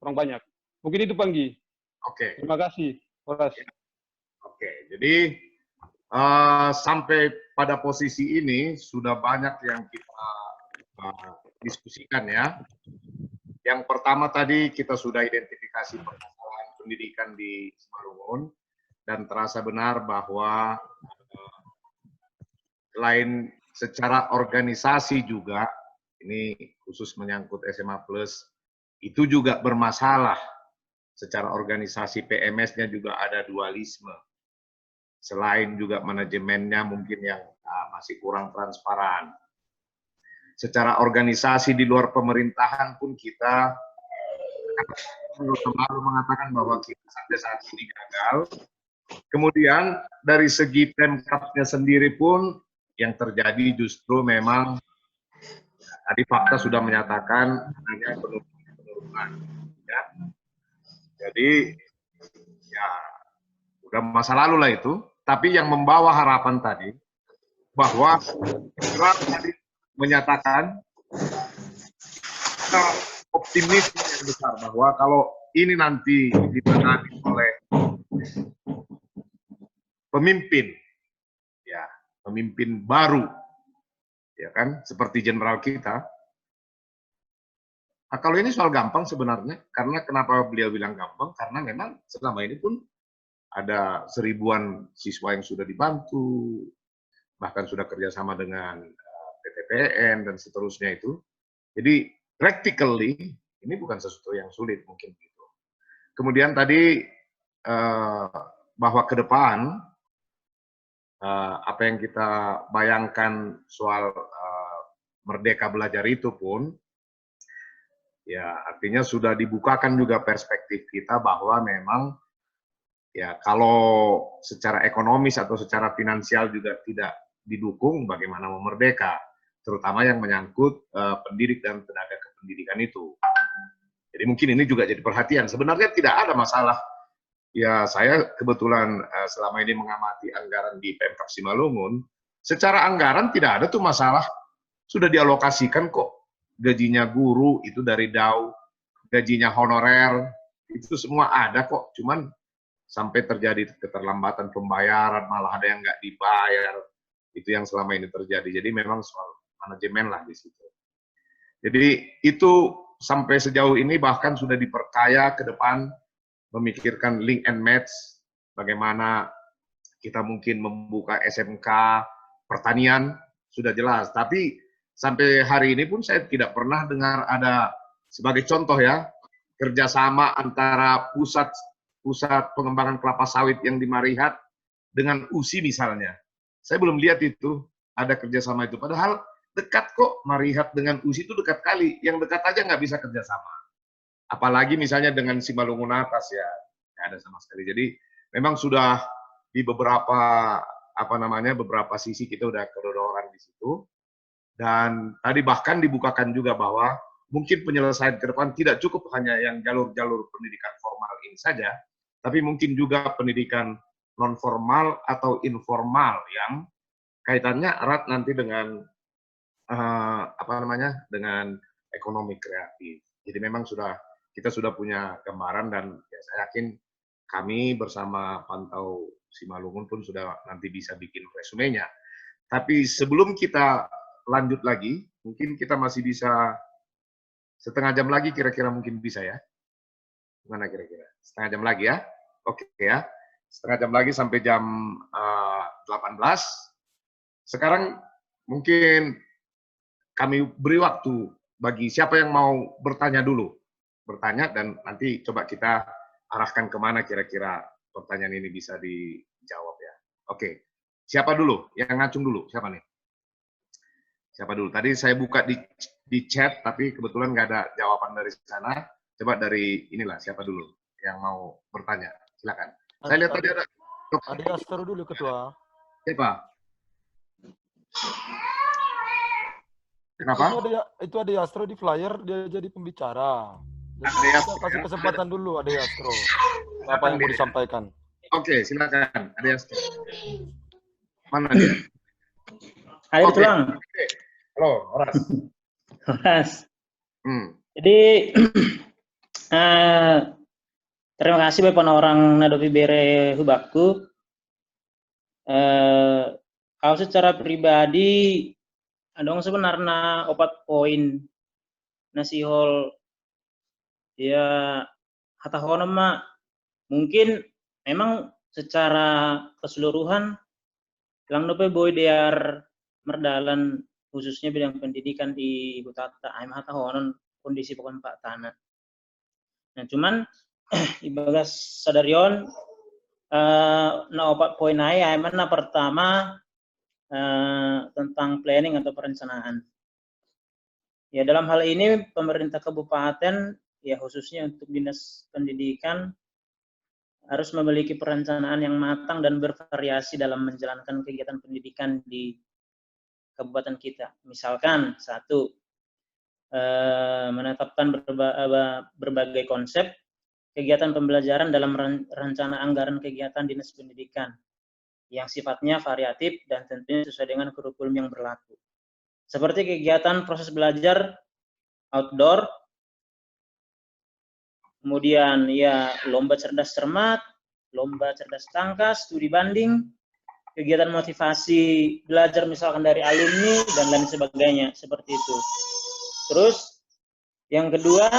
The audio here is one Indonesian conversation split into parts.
kurang banyak. Mungkin itu Panggi. Oke. Terima kasih, Horas. Oke, jadi sampai pada posisi ini sudah banyak yang kita diskusikan ya. Yang pertama tadi kita sudah identifikasi permasalahan pendidikan di Simalungun dan terasa benar bahwa selain secara organisasi juga, ini khusus menyangkut SMA Plus, itu juga bermasalah. Secara organisasi PMS-nya juga ada dualisme. Selain juga manajemennya mungkin yang masih kurang transparan. Secara organisasi di luar pemerintahan pun kita selalu mengatakan bahwa kita sampai saat ini gagal. Kemudian dari segi Pemkapnya sendiri pun yang terjadi justru memang tadi fakta sudah menyatakan adanya penurunan. Ya. Jadi ya udah masa lalu lah itu. Tapi yang membawa harapan tadi bahwa Trump tadi menyatakan optimisme yang besar bahwa kalau ini nanti ditangani oleh pemimpin, ya pemimpin baru, ya kan, seperti jenderal kita. Nah, kalau ini soal gampang sebenarnya, karena kenapa beliau bilang gampang? Karena memang selama ini pun ada 1000-an siswa yang sudah dibantu, bahkan sudah kerjasama dengan PTPN dan seterusnya itu. Jadi practically ini bukan sesuatu yang sulit mungkin gitu. Kemudian tadi bahwa ke depan apa yang kita bayangkan soal merdeka belajar itu pun ya artinya sudah dibukakan juga perspektif kita bahwa memang ya kalau secara ekonomis atau secara finansial juga tidak didukung bagaimana memerdeka, terutama yang menyangkut pendidik dan tenaga kependidikan itu. Jadi mungkin ini juga jadi perhatian. Sebenarnya tidak ada masalah. Ya saya kebetulan selama ini mengamati anggaran di Pemkab Simalungun. Secara anggaran tidak ada tuh masalah. Sudah dialokasikan kok. Gajinya guru itu dari DAU, gajinya honorer itu semua ada kok. Cuman sampai terjadi keterlambatan pembayaran, malah ada yang nggak dibayar. Itu yang selama ini terjadi. Jadi memang soal manajemen lah di situ. Jadi itu sampai sejauh ini bahkan sudah diperkaya ke depan memikirkan link and match, bagaimana kita mungkin membuka SMK pertanian, sudah jelas. Tapi sampai hari ini pun saya tidak pernah dengar ada, sebagai contoh ya, kerjasama antara pusat pengembangan kelapa sawit yang di Marihat dengan USI misalnya. Saya belum lihat itu, ada kerjasama itu. Padahal dekat kok, Marihat dengan USI itu dekat kali. Yang dekat aja nggak bisa kerjasama. Apalagi misalnya dengan Simalungun Atas ya, nggak ada sama sekali. Jadi memang sudah di beberapa beberapa sisi kita udah kedodoran di situ. Dan tadi bahkan dibukakan juga bahwa mungkin penyelesaian ke depan tidak cukup hanya yang jalur-jalur pendidikan formal ini saja, tapi mungkin juga pendidikan non formal atau informal yang kaitannya erat nanti dengan dengan ekonomi kreatif. Jadi memang kita sudah punya gambaran dan ya saya yakin kami bersama Pantau Simalungun pun sudah nanti bisa bikin resumenya. Tapi sebelum kita lanjut lagi, mungkin kita masih bisa setengah jam lagi kira-kira mungkin bisa ya. Gimana kira-kira? Setengah jam lagi ya? Oke ya. Setengah jam lagi sampai jam 18. Sekarang mungkin kami beri waktu bagi siapa yang mau bertanya dulu. Bertanya dan nanti coba kita arahkan kemana kira-kira pertanyaan ini bisa dijawab ya. Oke. Siapa dulu? Yang ngacung dulu. Siapa nih? Siapa dulu? Tadi saya buka di chat, tapi kebetulan nggak ada jawaban dari sana. Coba dari inilah, siapa dulu yang mau bertanya? Silakan. Saya lihat tadi ada Astro dulu, Ketua. Siapa? Kenapa? Itu ada Astro di flyer, dia jadi pembicara. Jadi kita kasih kesempatan dulu, ada Astro. Apa yang mau disampaikan? Oke, silakan. Ada Astro. Mana dia? Ayo pulang. Halo, Horas. Horas. Jadi Terima kasih Bapak orang nadopi bere hubaku. Kalau secara pribadi, adong sebenarnya 4 poin nasihol ya hata hono mak mungkin memang secara keseluruhan lang dope boy dear merdalan khususnya bidang pendidikan di Hutata aim hata honon kondisi pokon Pak Tanah. Nah cuman ibagas sadarion na 4 poin ai mana pertama tentang planning atau perencanaan. Ya dalam hal ini pemerintah kabupaten ya khususnya untuk dinas pendidikan harus memiliki perencanaan yang matang dan bervariasi dalam menjalankan kegiatan pendidikan di kabupaten kita. Misalkan satu, menetapkan berbagai konsep kegiatan pembelajaran dalam rencana anggaran kegiatan dinas pendidikan yang sifatnya variatif dan tentunya sesuai dengan kurikulum yang berlaku. Seperti kegiatan proses belajar outdoor, kemudian ya lomba cerdas cermat, lomba cerdas tangkas, studi banding, kegiatan motivasi belajar misalkan dari alumni dan lain sebagainya, seperti itu. Terus yang kedua,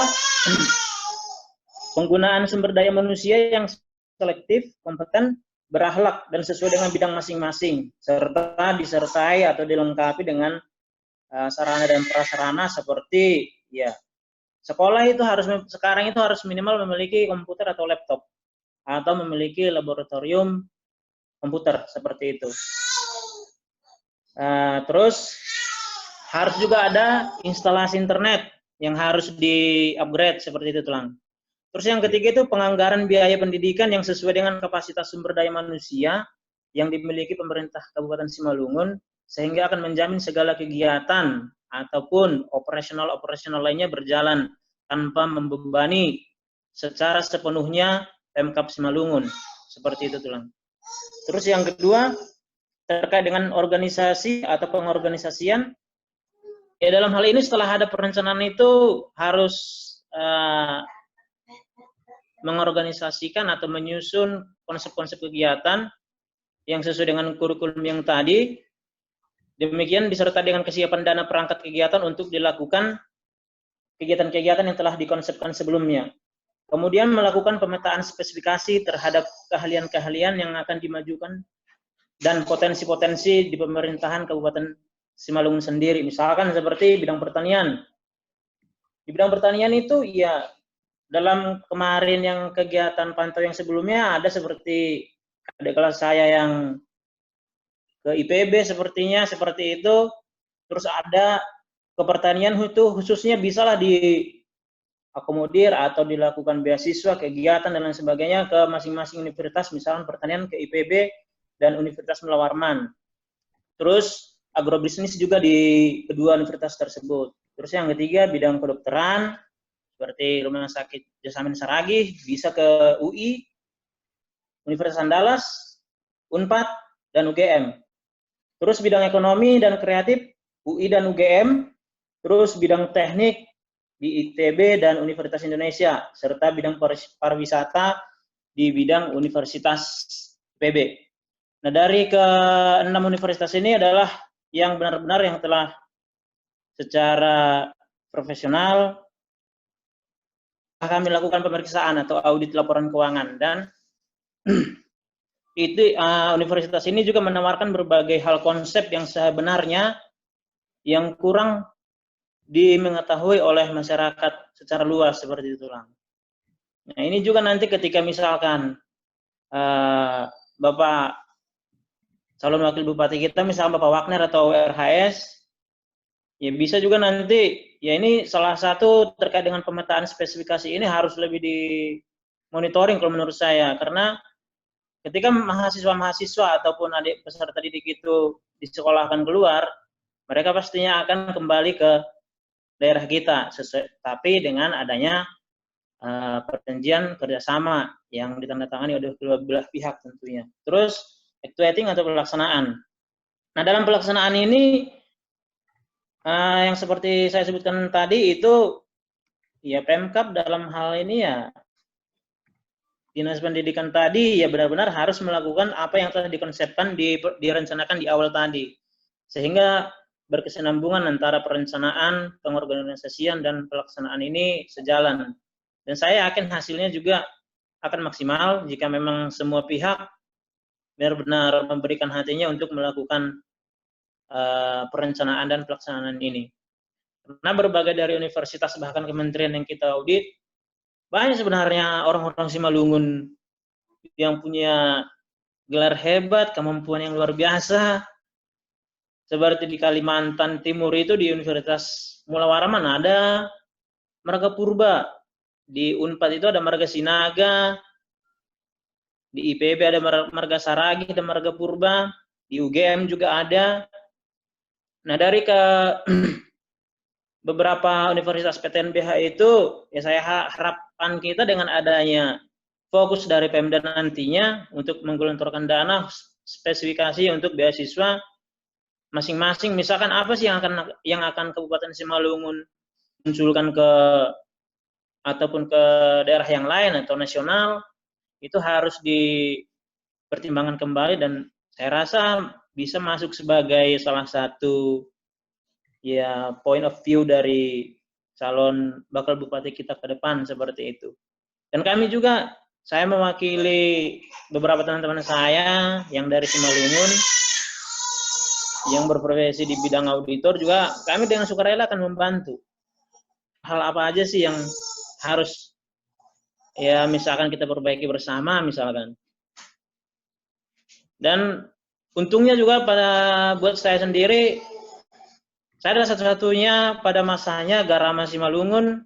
penggunaan sumber daya manusia yang selektif, kompeten, berakhlak dan sesuai dengan bidang masing-masing, serta disertai atau dilengkapi dengan sarana dan prasarana seperti ya sekolah itu sekarang itu harus minimal memiliki komputer atau laptop atau memiliki laboratorium komputer seperti itu. Terus harus juga ada instalasi internet yang harus di-upgrade seperti itu tulang. Terus yang ketiga itu penganggaran biaya pendidikan yang sesuai dengan kapasitas sumber daya manusia yang dimiliki pemerintah Kabupaten Simalungun sehingga akan menjamin segala kegiatan ataupun operasional lainnya berjalan tanpa membebani secara sepenuhnya Pemkab Simalungun. Seperti itu tulang. Terus yang kedua terkait dengan organisasi atau pengorganisasian, ya dalam hal ini setelah ada perencanaan itu harus mengorganisasikan atau menyusun konsep-konsep kegiatan yang sesuai dengan kurikulum yang tadi. Demikian disertai dengan kesiapan dana perangkat kegiatan untuk dilakukan kegiatan-kegiatan yang telah dikonsepkan sebelumnya. Kemudian melakukan pemetaan spesifikasi terhadap keahlian-keahlian yang akan dimajukan dan potensi-potensi di pemerintahan Kabupaten Simalungun sendiri. Misalkan seperti bidang pertanian. Di bidang pertanian itu ya dalam kemarin yang kegiatan pantau yang sebelumnya ada seperti adik kelas saya yang ke IPB sepertinya seperti itu. Terus ada ke pertanian itu khususnya bisalah diakomodir atau dilakukan beasiswa, kegiatan dan lain sebagainya ke masing-masing universitas, misalkan pertanian ke IPB dan Universitas Mula Warman. Terus agrobisnis juga di kedua universitas tersebut. Terus yang ketiga bidang kedokteran seperti Rumah Sakit Jasamin Saragih bisa ke UI, Universitas Andalas, Unpad dan UGM. Terus bidang ekonomi dan kreatif UI dan UGM, terus bidang teknik di ITB dan Universitas Indonesia, serta bidang pariwisata di bidang Universitas IPB. Nah dari ke-6 universitas ini adalah yang benar-benar yang telah secara profesional kami lakukan pemeriksaan atau audit laporan keuangan dan itu universitas ini juga menawarkan berbagai hal konsep yang sebenarnya yang kurang mengetahui oleh masyarakat secara luas seperti itu lang. Nah ini juga nanti ketika misalkan Bapak calon wakil bupati kita misalnya Bapak Wagner atau RHS ya bisa juga nanti ya ini salah satu terkait dengan pemetaan spesifikasi ini harus lebih di monitoring kalau menurut saya karena ketika mahasiswa-mahasiswa ataupun adik peserta didik itu disekolahkan keluar, mereka pastinya akan kembali ke daerah kita, tapi dengan adanya perjanjian kerjasama yang ditandatangani oleh kedua belah pihak tentunya. Terus actuating atau pelaksanaan. Nah dalam pelaksanaan ini yang seperti saya sebutkan tadi itu ya Pemkab dalam hal ini ya Dinas Pendidikan tadi ya benar-benar harus melakukan apa yang telah dikonsepkan, direncanakan di awal tadi. Sehingga berkesinambungan antara perencanaan, pengorganisasian, dan pelaksanaan ini sejalan. Dan saya yakin hasilnya juga akan maksimal jika memang semua pihak benar-benar memberikan hatinya untuk melakukan perencanaan dan pelaksanaan ini. Karena berbagai dari universitas bahkan kementerian yang kita audit, banyak sebenarnya orang-orang Simalungun yang punya gelar hebat, kemampuan yang luar biasa. Seperti di Kalimantan Timur itu di Universitas Mula Warman ada marga purba, di Unpad itu ada marga Sinaga, di IPB ada marga Saragi, ada marga purba, di UGM juga ada. Nah dari ke beberapa universitas PTNBH itu, ya saya harapan kita dengan adanya fokus dari Pemda nantinya untuk menggelontorkan dana spesifikasi untuk beasiswa masing-masing. Misalkan apa sih yang akan Kabupaten Simalungun munculkan ke ataupun ke daerah yang lain atau nasional, itu harus dipertimbangkan kembali dan saya rasa bisa masuk sebagai salah satu ya point of view dari calon bakal bupati kita ke depan seperti itu. Dan kami juga, saya mewakili beberapa teman-teman saya yang dari Simalungun yang berprofesi di bidang auditor juga, kami dengan sukarela akan membantu. Hal apa aja sih yang harus ya misalkan kita perbaiki bersama misalkan. Dan untungnya juga buat saya sendiri, saya adalah satu-satunya pada masanya Garama Simalungun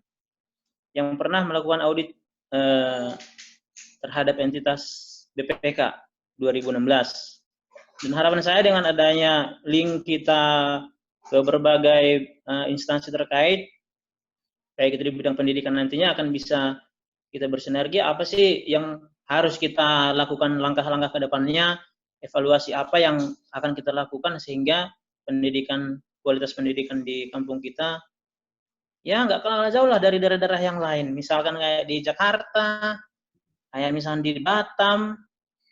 yang pernah melakukan audit terhadap entitas BPK 2016. Dan harapan saya dengan adanya link kita ke berbagai instansi terkait, baik itu di bidang pendidikan nantinya akan bisa kita bersinergi, apa sih yang harus kita lakukan langkah-langkah ke depannya, evaluasi apa yang akan kita lakukan sehingga kualitas pendidikan di kampung kita ya nggak kalah jauh lah dari daerah-daerah yang lain. Misalkan kayak di Jakarta, kayak misalnya di Batam,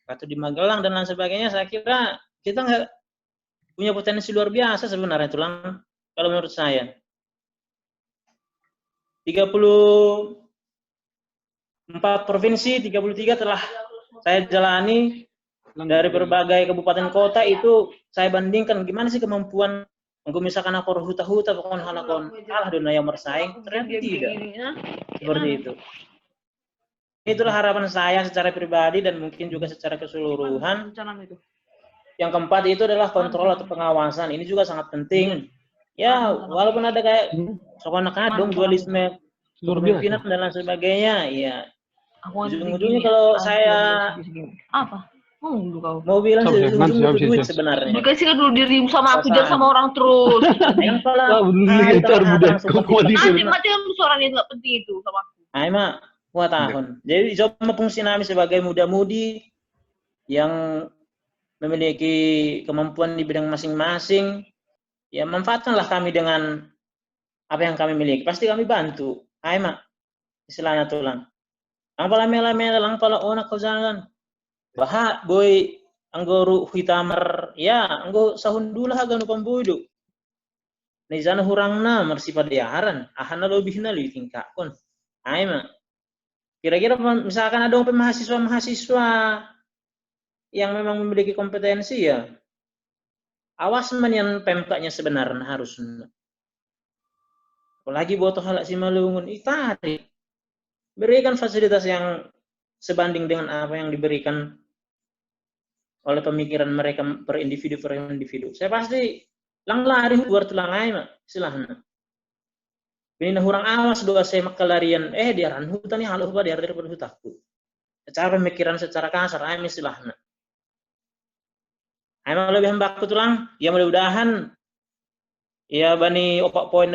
atau di Magelang dan lain sebagainya, saya kira kita nggak punya potensi luar biasa sebenarnya tulang kalau menurut saya. 34 provinsi, 33 telah saya jalani dari berbagai kabupaten kota itu saya bandingkan gimana sih kemampuan misalkan aku huta-huta pokoknya halakon kalah dunia yang bersaing, ternyata tidak seperti itu. Itulah harapan saya secara pribadi dan mungkin juga secara keseluruhan. Yang keempat itu adalah kontrol atau pengawasan. Ini juga sangat penting. Ya, walaupun ada kayak sokonak-adong, dualisme, kepemimpinan dan lain sebagainya, ya. Ujung-ujungnya kalau saya mau bilang ujung-ujungnya itu duit sebenarnya. Dikasih kan dulu dirimu sama aku, jangan sama orang terus. Yang Mati kan suaranya nggak penting itu sama aku. Mak, buat tahun. Jadi coba fungsi kami sebagai muda-mudi yang memiliki kemampuan di bidang masing-masing, ya manfaatkanlah kami dengan apa yang kami miliki. Pasti kami bantu. Mak, istilahnya tulang. Ang pala mela-mela lang pala onak ko jalan. Baha boy anggo hitamar ya anggo sahundula hagan pambudo. Ni sana hurang na marsipadayaran. Ahan na lebih na tingkak kon. Mak. Kira-kira misalkan ada mahasiswa yang memang memiliki kompetensi ya, awas yang Pemkanya sebenarnya harus. Apalagi botoh halak Simalungun, tarik. Berikan fasilitas yang sebanding dengan apa yang diberikan oleh pemikiran mereka per individu. Saya pasti lari buat tulang ayam, silahkan. Bina hurang awas doa saya makalarian, diaran hutan yang halu dia daripada hutaku. Secara pemikiran secara kasar, ayam silahkan. Ayam lebih hambak tulang, ya mudah-mudahan ya bani opak poin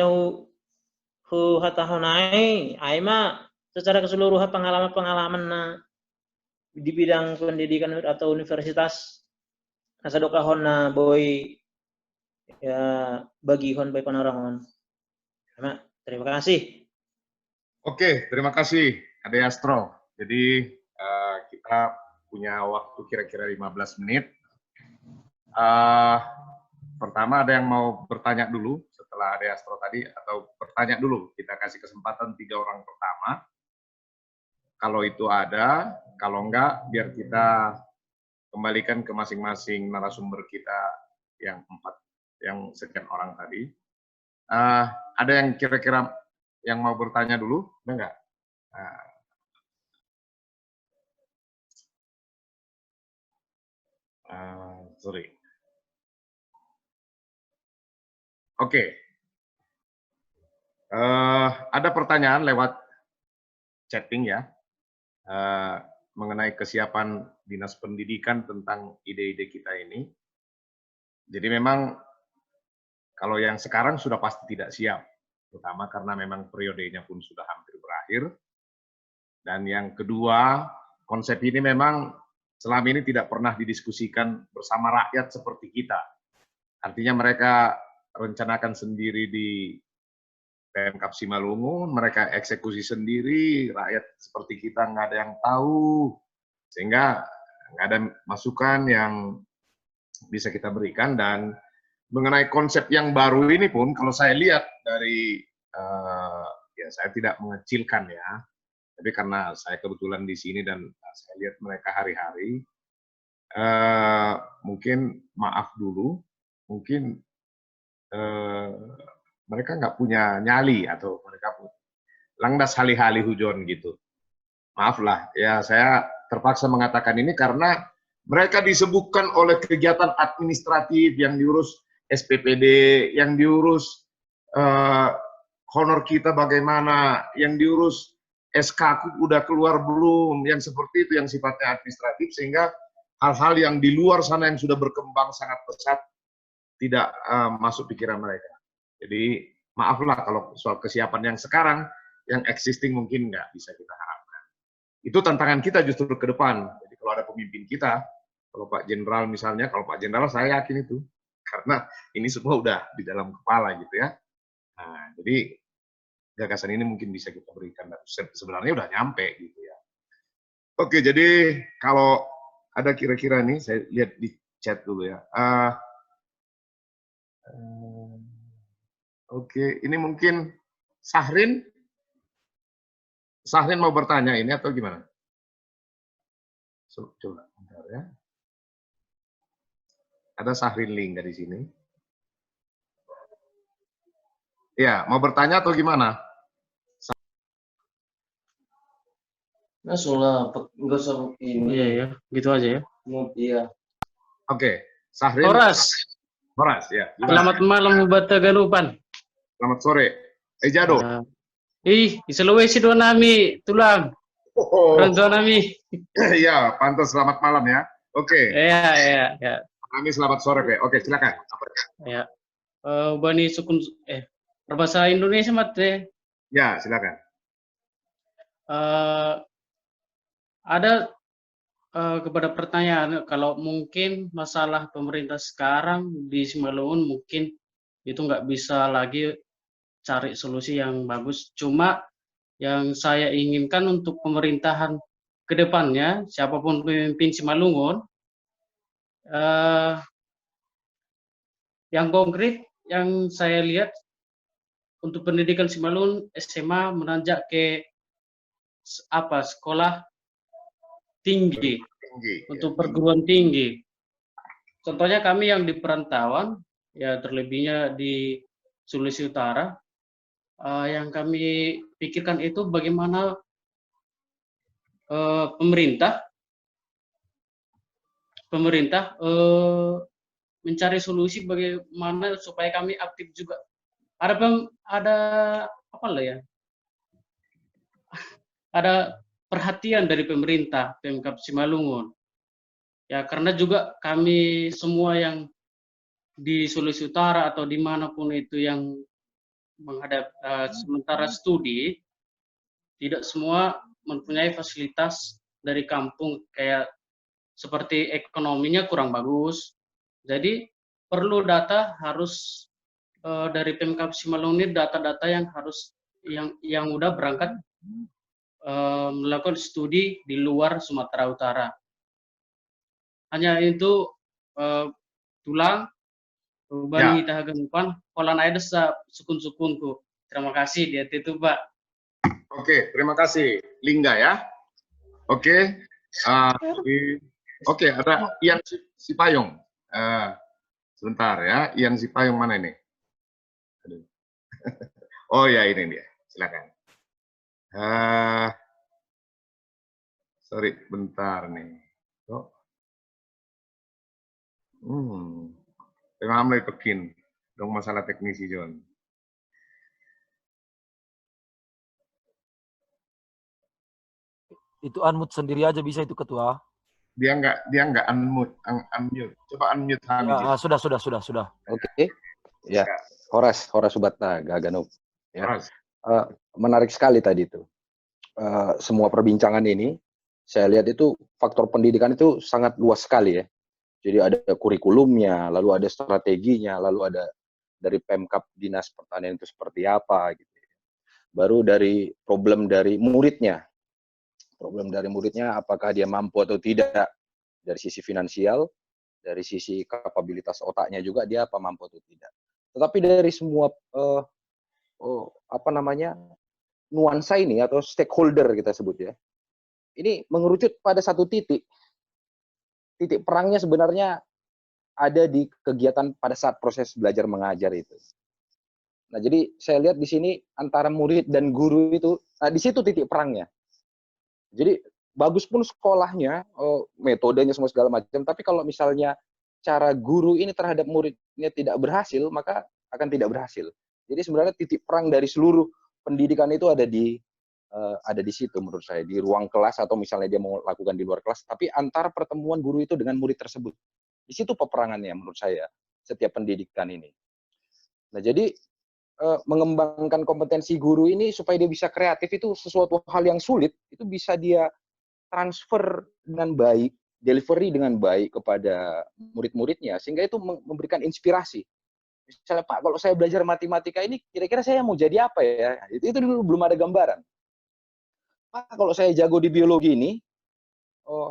hu hatahonai, ayam secara keseluruhan pengalaman di bidang pendidikan atau universitas nasadoka honna boy ya bagi hon boy panarangon. Terima kasih. Oke, terima kasih Ade Astro. Jadi kita punya waktu kira-kira 15 menit. Pertama ada yang mau bertanya dulu setelah Ade Astro tadi, atau bertanya dulu. Kita kasih kesempatan 3 orang pertama. Kalau itu ada, kalau enggak, biar kita kembalikan ke masing-masing narasumber kita yang sekian orang tadi. Ada yang kira-kira yang mau bertanya dulu, ada enggak? Sorry. Oke. Ada pertanyaan lewat chatting ya, mengenai kesiapan Dinas Pendidikan tentang ide-ide kita ini. Jadi memang kalau yang sekarang sudah pasti tidak siap, terutama karena memang periodenya pun sudah hampir berakhir. Dan yang kedua, konsep ini memang selama ini tidak pernah didiskusikan bersama rakyat seperti kita. Artinya mereka rencanakan sendiri di Pemkab Simalungun, mereka eksekusi sendiri, rakyat seperti kita nggak ada yang tahu, sehingga nggak ada masukan yang bisa kita berikan. Dan mengenai konsep yang baru ini pun, kalau saya lihat dari, ya saya tidak mengecilkan ya, tapi karena saya kebetulan di sini dan saya lihat mereka hari-hari, mungkin maaf dulu, mungkin mereka nggak punya nyali atau mereka langdas hali-hali hujon gitu. Maaflah, ya saya terpaksa mengatakan ini karena mereka disebutkan oleh kegiatan administratif yang diurus SPPD, yang diurus honor kita bagaimana, yang diurus SK udah keluar belum, yang seperti itu yang sifatnya administratif, sehingga hal-hal yang di luar sana yang sudah berkembang sangat pesat tidak masuk pikiran mereka. Jadi maaflah kalau soal kesiapan yang sekarang, yang existing mungkin nggak bisa kita harapkan. Itu tantangan kita justru ke depan. Jadi kalau ada pemimpin kita, kalau Pak Jenderal misalnya, kalau Pak Jenderal saya yakin itu, karena ini semua udah di dalam kepala gitu ya. Nah, jadi gagasan ini mungkin bisa kita berikan, sebenarnya udah nyampe gitu ya. Oke, jadi kalau ada kira-kira nih, saya lihat di chat dulu ya. Oke, ini mungkin Sahrin mau bertanya ini atau gimana? Coba bentar ya. Ada Sahrin Ling dari sini. Ya, mau bertanya atau gimana? Langsung lah, nggak usah ini. Iya ya, gitu aja ya. Iya. Oke, Sahrin. Horas, Ya. Gimana? selamat malam buat Tagalupan. Selamat sore. Jado. Di Sulawesi doa nami tulang. Doa nami. Iya, pantas selamat malam ya. Oke. Iya. Kami selamat sore, Pak. Oke, silakan. Ya. Bani sukun berbahasa Indonesia mate. Ya, silakan. Ada kepada pertanyaan, kalau mungkin masalah pemerintah sekarang di Simalungun mungkin itu nggak bisa lagi cari solusi yang bagus. Cuma yang saya inginkan untuk pemerintahan ke depannya, siapapun pemimpin Simalungun, yang konkret yang saya lihat untuk pendidikan Simalungun SMA menanjak ke sekolah tinggi, untuk perguruan tinggi. Contohnya kami yang di perantauan, ya terlebihnya di Sulawesi Utara, yang kami pikirkan itu bagaimana pemerintah mencari solusi bagaimana supaya kami aktif juga. Ada apa lah ya? Ada perhatian dari pemerintah Pemkab Simalungun. Ya karena juga kami semua yang di Sulawesi Utara atau dimanapun itu yang menghadap sementara studi, tidak semua mempunyai fasilitas dari kampung, kayak seperti ekonominya kurang bagus. Jadi perlu data harus dari Pemkab Simalungun ini, data-data yang harus yang udah berangkat melakukan studi di luar Sumatera Utara. Hanya itu tulang bani tahaganupan polan aida sa sukun-sukunku. Terima kasih dia itu Pak. Oke, terima kasih Lingga ya. Oke, oke ada Ian Sipayung. Sebentar ya, Ian Sipayung mana ini? Aduh. Oh ya ini dia, silakan. Sorry, bentar nih. Oh. Memang mulai pekin dong masalah teknisi John. Itu unmute sendiri aja bisa itu ketua. Dia nggak unmute. Coba unmute Hamid. Ya, sudah. Oke. Ya, Horas Subata Gaganuk. Ya. Horas. Menarik sekali tadi itu. Semua perbincangan ini saya lihat itu faktor pendidikan itu sangat luas sekali ya. Jadi ada kurikulumnya, lalu ada strateginya, lalu ada dari Pemkab Dinas Pertanian itu seperti apa gitu. Baru dari problem dari muridnya. Problem dari muridnya apakah dia mampu atau tidak dari sisi finansial, dari sisi kapabilitas otaknya juga dia apa mampu atau tidak. Tetapi dari semua nuansa ini atau stakeholder kita sebut ya. Ini mengerucut pada satu titik. Titik perangnya sebenarnya ada di kegiatan pada saat proses belajar mengajar itu. Nah, jadi saya lihat di sini antara murid dan guru itu, di situ titik perangnya. Jadi bagus pun sekolahnya, metodenya semua segala macam, tapi kalau misalnya cara guru ini terhadap muridnya tidak berhasil, maka akan tidak berhasil. Jadi sebenarnya titik perang dari seluruh pendidikan itu ada di situ menurut saya, di ruang kelas atau misalnya dia mau lakukan di luar kelas, tapi antara pertemuan guru itu dengan murid tersebut. Di situ peperangannya menurut saya, setiap pendidikan ini. Nah, jadi mengembangkan kompetensi guru ini supaya dia bisa kreatif itu sesuatu hal yang sulit, itu bisa dia transfer dengan baik, delivery dengan baik kepada murid-muridnya, sehingga itu memberikan inspirasi. Misalnya, Pak, kalau saya belajar matematika ini, kira-kira saya mau jadi apa ya? Itu dulu belum ada gambaran. Pak, kalau saya jago di biologi ini,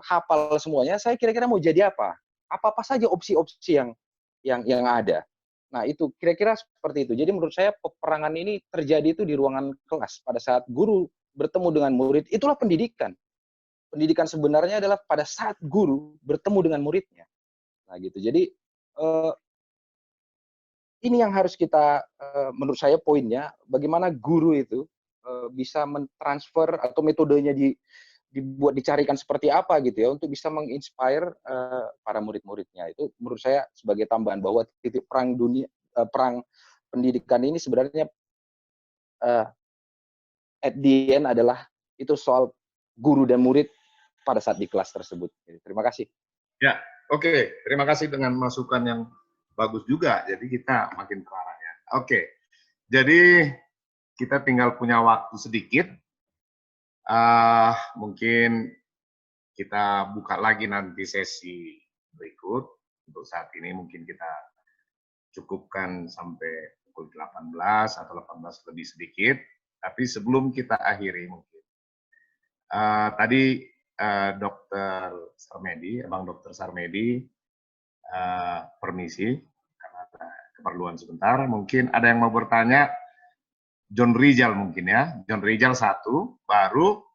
hafal semuanya, saya kira-kira mau jadi apa? Apa-apa saja opsi-opsi yang ada. Nah, itu kira-kira seperti itu. Jadi menurut saya peperangan ini terjadi itu di ruangan kelas. Pada saat guru bertemu dengan murid, itulah pendidikan. Pendidikan sebenarnya adalah pada saat guru bertemu dengan muridnya. Nah, gitu. Jadi, ini yang harus kita, menurut saya poinnya, bagaimana guru itu bisa mentransfer atau metodenya dicarikan seperti apa gitu ya untuk bisa menginspire para murid-muridnya. Itu menurut saya sebagai tambahan bahwa titik perang dunia, perang pendidikan ini sebenarnya at the end adalah itu soal guru dan murid pada saat di kelas tersebut. Terima kasih. Ya, oke. Terima kasih dengan masukan yang bagus juga. Jadi kita makin terarah ya. Oke. Jadi kita tinggal punya waktu sedikit. Mungkin kita buka lagi nanti sesi berikut. Untuk saat ini mungkin kita cukupkan sampai pukul 18 atau 18 lebih sedikit. Tapi sebelum kita akhiri mungkin. Tadi Dr. Sarmedi, Abang Dr. Sarmedi, permisi, karena ada keperluan sebentar. Mungkin ada yang mau bertanya. John Rizal mungkin ya, John Rizal satu, baru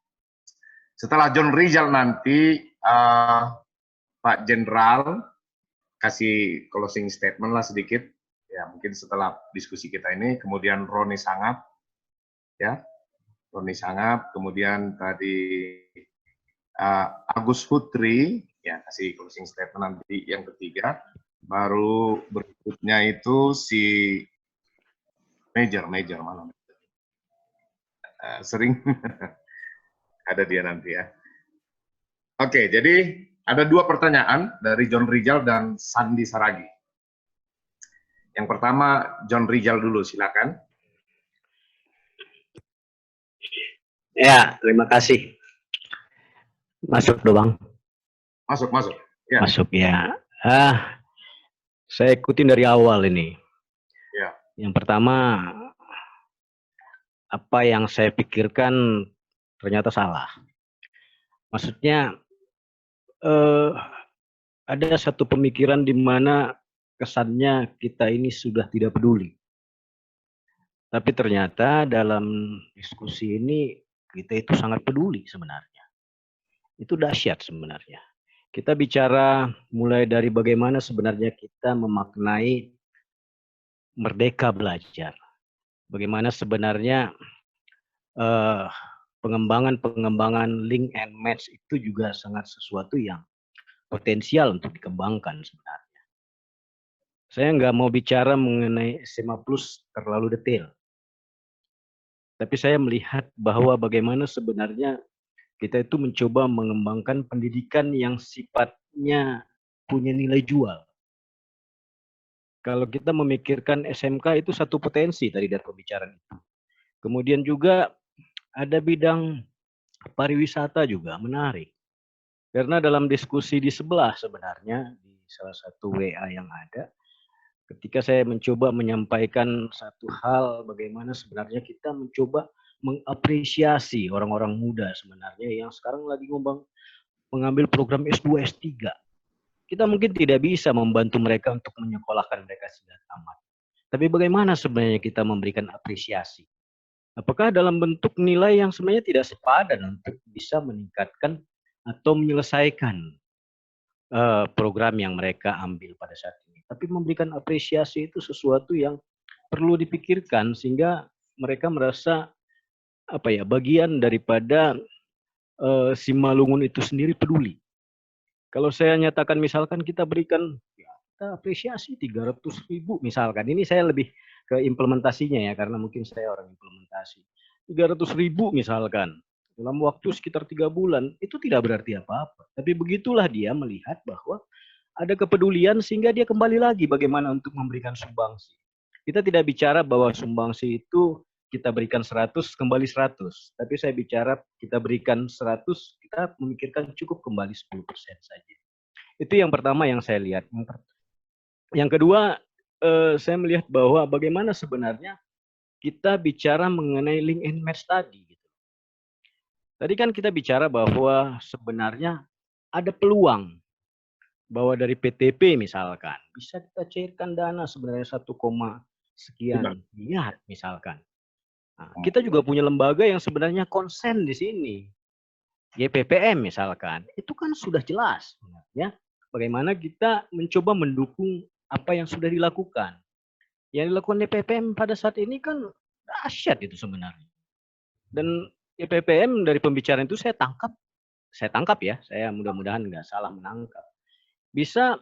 setelah John Rizal nanti Pak Jenderal kasih closing statement lah sedikit, ya mungkin setelah diskusi kita ini, kemudian Roni Sangap, ya, Roni Sangap, kemudian tadi Agus Putri, ya kasih closing statement nanti yang ketiga, baru berikutnya itu si Major malam. Sering ada dia nanti ya. Oke, jadi ada dua pertanyaan dari John Rizal dan Sandi Saragi. Yang pertama John Rizal dulu, silakan. Ya, terima kasih. Masuk dong, Bang. Masuk. Ya. Masuk ya. Saya ikutin dari awal ini. Ya. Yang pertama, apa yang saya pikirkan ternyata salah. Maksudnya ada satu pemikiran di mana kesannya kita ini sudah tidak peduli. Tapi ternyata dalam diskusi ini kita itu sangat peduli sebenarnya. Itu dahsyat sebenarnya. Kita bicara mulai dari bagaimana sebenarnya kita memaknai merdeka belajar. Bagaimana sebenarnya pengembangan link and match itu juga sangat sesuatu yang potensial untuk dikembangkan sebenarnya. Saya nggak mau bicara mengenai SMA Plus terlalu detail. Tapi saya melihat bahwa bagaimana sebenarnya kita itu mencoba mengembangkan pendidikan yang sifatnya punya nilai jual. Kalau kita memikirkan SMK itu satu potensi tadi dari pembicaraan itu. Kemudian juga ada bidang pariwisata juga menarik. Karena dalam diskusi di sebelah sebenarnya, di salah satu WA yang ada, ketika saya mencoba menyampaikan satu hal bagaimana sebenarnya kita mencoba mengapresiasi orang-orang muda sebenarnya yang sekarang lagi mengambil program S2, S3. Kita mungkin tidak bisa membantu mereka untuk menyekolahkan mereka sehingga tamat. Tapi bagaimana sebenarnya kita memberikan apresiasi? Apakah dalam bentuk nilai yang sebenarnya tidak sepadan untuk bisa meningkatkan atau menyelesaikan program yang mereka ambil pada saat ini. Tapi memberikan apresiasi itu sesuatu yang perlu dipikirkan sehingga mereka merasa bagian daripada Simalungun itu sendiri peduli. Kalau saya nyatakan misalkan kita berikan, ya, kita apresiasi 300.000 misalkan. Ini saya lebih ke implementasinya ya, karena mungkin saya orang implementasi. 300.000 misalkan, dalam waktu sekitar 3 bulan, itu tidak berarti apa-apa. Tapi begitulah dia melihat bahwa ada kepedulian sehingga dia kembali lagi bagaimana untuk memberikan sumbangsi. Kita tidak bicara bahwa sumbangsi itu kita berikan 100, kembali 100. Tapi saya bicara kita berikan 100, kita memikirkan cukup kembali 10% saja. Itu yang pertama yang saya lihat. Yang kedua, saya melihat bahwa bagaimana sebenarnya kita bicara mengenai link and match tadi. Tadi kan kita bicara bahwa sebenarnya ada peluang bahwa dari PTP misalkan bisa kita cairkan dana sebenarnya 1, sekian miliar misalkan. Nah, kita juga punya lembaga yang sebenarnya konsen di sini. YPPM misalkan, itu kan sudah jelas ya bagaimana kita mencoba mendukung apa yang sudah dilakukan. Yang dilakukan YPPM pada saat ini kan dahsyat itu sebenarnya. Dan YPPM dari pembicaraan itu saya tangkap ya, saya mudah-mudahan nggak salah menangkap. Bisa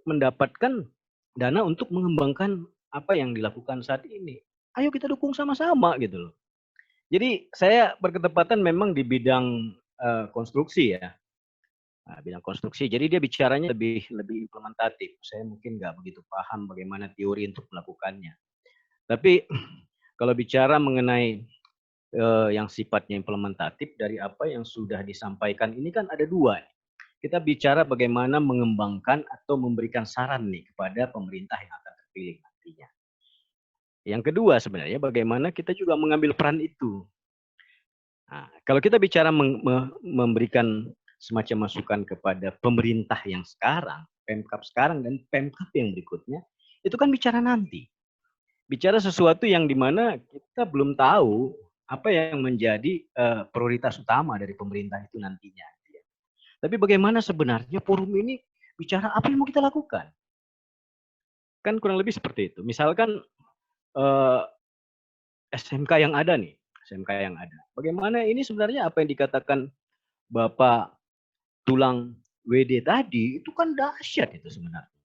mendapatkan dana untuk mengembangkan apa yang dilakukan saat ini. Ayo kita dukung sama-sama gitu loh. Jadi saya berketepatan memang di bidang konstruksi ya. Nah, bidang konstruksi. Jadi dia bicaranya lebih implementatif. Saya mungkin nggak begitu paham bagaimana teori untuk melakukannya. Tapi kalau bicara mengenai yang sifatnya implementatif dari apa yang sudah disampaikan ini kan ada dua. Kita bicara bagaimana mengembangkan atau memberikan saran nih kepada pemerintah yang akan terpilih nantinya. Yang kedua sebenarnya bagaimana kita juga mengambil peran itu. Nah, kalau kita bicara memberikan semacam masukan kepada pemerintah yang sekarang, Pemkab sekarang dan Pemkab yang berikutnya, itu kan bicara nanti. Bicara sesuatu yang dimana kita belum tahu apa yang menjadi prioritas utama dari pemerintah itu nantinya. Tapi bagaimana sebenarnya forum ini bicara apa yang mau kita lakukan? Kan kurang lebih seperti itu. Misalkan SMK yang ada nih, SMK yang ada. Bagaimana ini sebenarnya apa yang dikatakan Bapak Tulang WD tadi, itu kan dahsyat itu sebenarnya.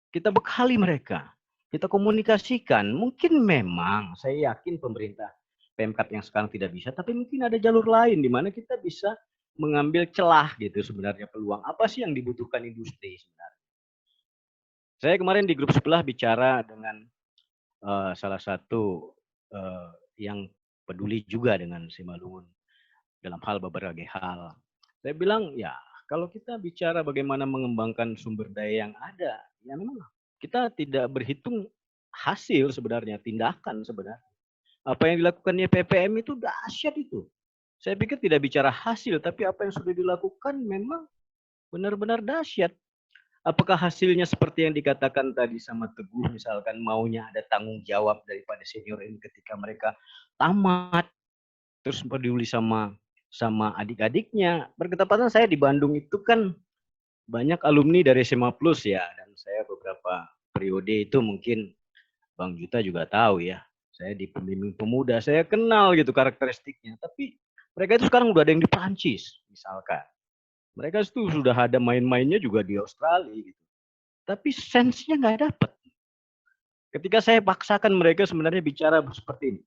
Kita bekali mereka, kita komunikasikan. Mungkin memang saya yakin pemerintah Pemkab yang sekarang tidak bisa, tapi mungkin ada jalur lain di mana kita bisa mengambil celah gitu sebenarnya peluang. Apa sih yang dibutuhkan industri sebenarnya? Saya kemarin di grup sebelah bicara dengan salah satu yang peduli juga dengan Simalungun dalam hal berbagai hal. Saya bilang ya kalau kita bicara bagaimana mengembangkan sumber daya yang ada, ya memang kita tidak berhitung hasil sebenarnya, tindakan sebenarnya. Apa yang dilakukan YPPM itu dahsyat itu. Saya pikir tidak bicara hasil, tapi apa yang sudah dilakukan memang benar-benar dahsyat. Apakah hasilnya seperti yang dikatakan tadi sama Teguh, misalkan maunya ada tanggung jawab daripada senior ini ketika mereka tamat, terus peduli sama adik-adiknya. Berketepatan saya di Bandung itu kan banyak alumni dari SMA Plus ya, dan saya beberapa periode itu mungkin Bang Juta juga tahu ya. Saya di pembimbing pemuda, saya kenal gitu karakteristiknya. Tapi mereka itu sekarang udah ada yang di Prancis, misalkan. Mereka itu sudah ada main-mainnya juga di Australia gitu. Tapi sense-nya nggak dapet. Ketika saya paksakan mereka sebenarnya bicara seperti ini.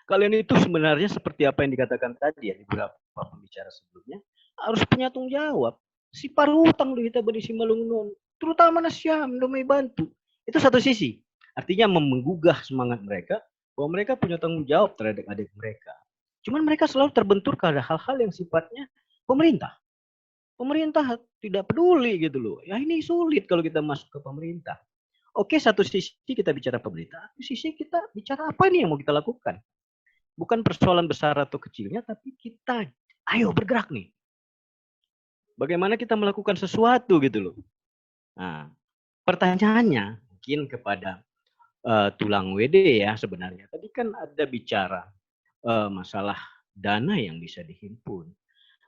Kalian itu sebenarnya seperti apa yang dikatakan tadi ya di beberapa pembicara sebelumnya, harus punya tanggung jawab. Si parutang lu kita beri si malungun, terutama nasyam domai bantu. Itu satu sisi. Artinya menggugah semangat mereka bahwa mereka punya tanggung jawab terhadap adik mereka. Cuman mereka selalu terbentur pada hal-hal yang sifatnya pemerintah. Pemerintah tidak peduli gitu loh. Ya ini sulit kalau kita masuk ke pemerintah. Oke, satu sisi kita bicara pemerintah, satu sisi kita bicara apa nih yang mau kita lakukan. Bukan persoalan besar atau kecilnya, tapi kita ayo bergerak nih. Bagaimana kita melakukan sesuatu gitu loh. Nah, pertanyaannya mungkin kepada Tulang WD ya sebenarnya. Tadi kan ada bicara masalah dana yang bisa dihimpun.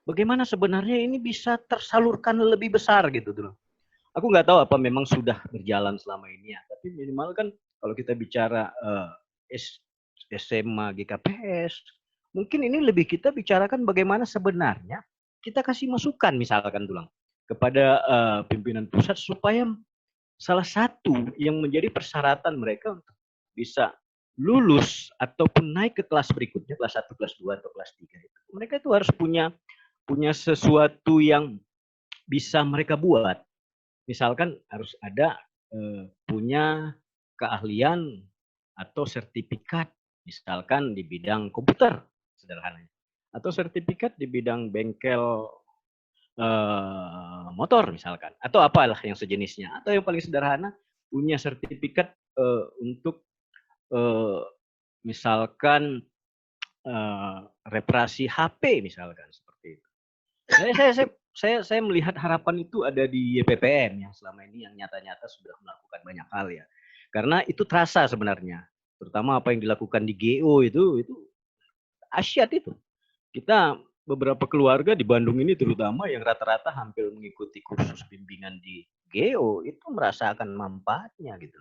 Bagaimana sebenarnya ini bisa tersalurkan lebih besar gitu tuh. Aku nggak tahu apa memang sudah berjalan selama ini ya, tapi minimal kan kalau kita bicara SMA GKPS, mungkin ini lebih kita bicarakan bagaimana sebenarnya kita kasih masukan misalkan Tulang kepada pimpinan pusat supaya salah satu yang menjadi persyaratan mereka untuk bisa lulus ataupun naik ke kelas berikutnya, kelas 1, kelas 2 atau kelas 3 itu. Mereka itu harus punya sesuatu yang bisa mereka buat. Misalkan harus ada punya keahlian atau sertifikat, misalkan di bidang komputer, sederhananya. Atau sertifikat di bidang bengkel motor misalkan. Atau apalah yang sejenisnya. Atau yang paling sederhana, punya sertifikat untuk misalkan reparasi HP misalkan seperti itu. Saya melihat harapan itu ada di YPPN yang selama ini yang nyata-nyata sudah melakukan banyak hal ya. Karena itu terasa sebenarnya. Terutama apa yang dilakukan di GO itu asyat itu. Kita beberapa keluarga di Bandung ini terutama yang rata-rata hampir mengikuti kursus bimbingan di GO itu merasakan manfaatnya gitu.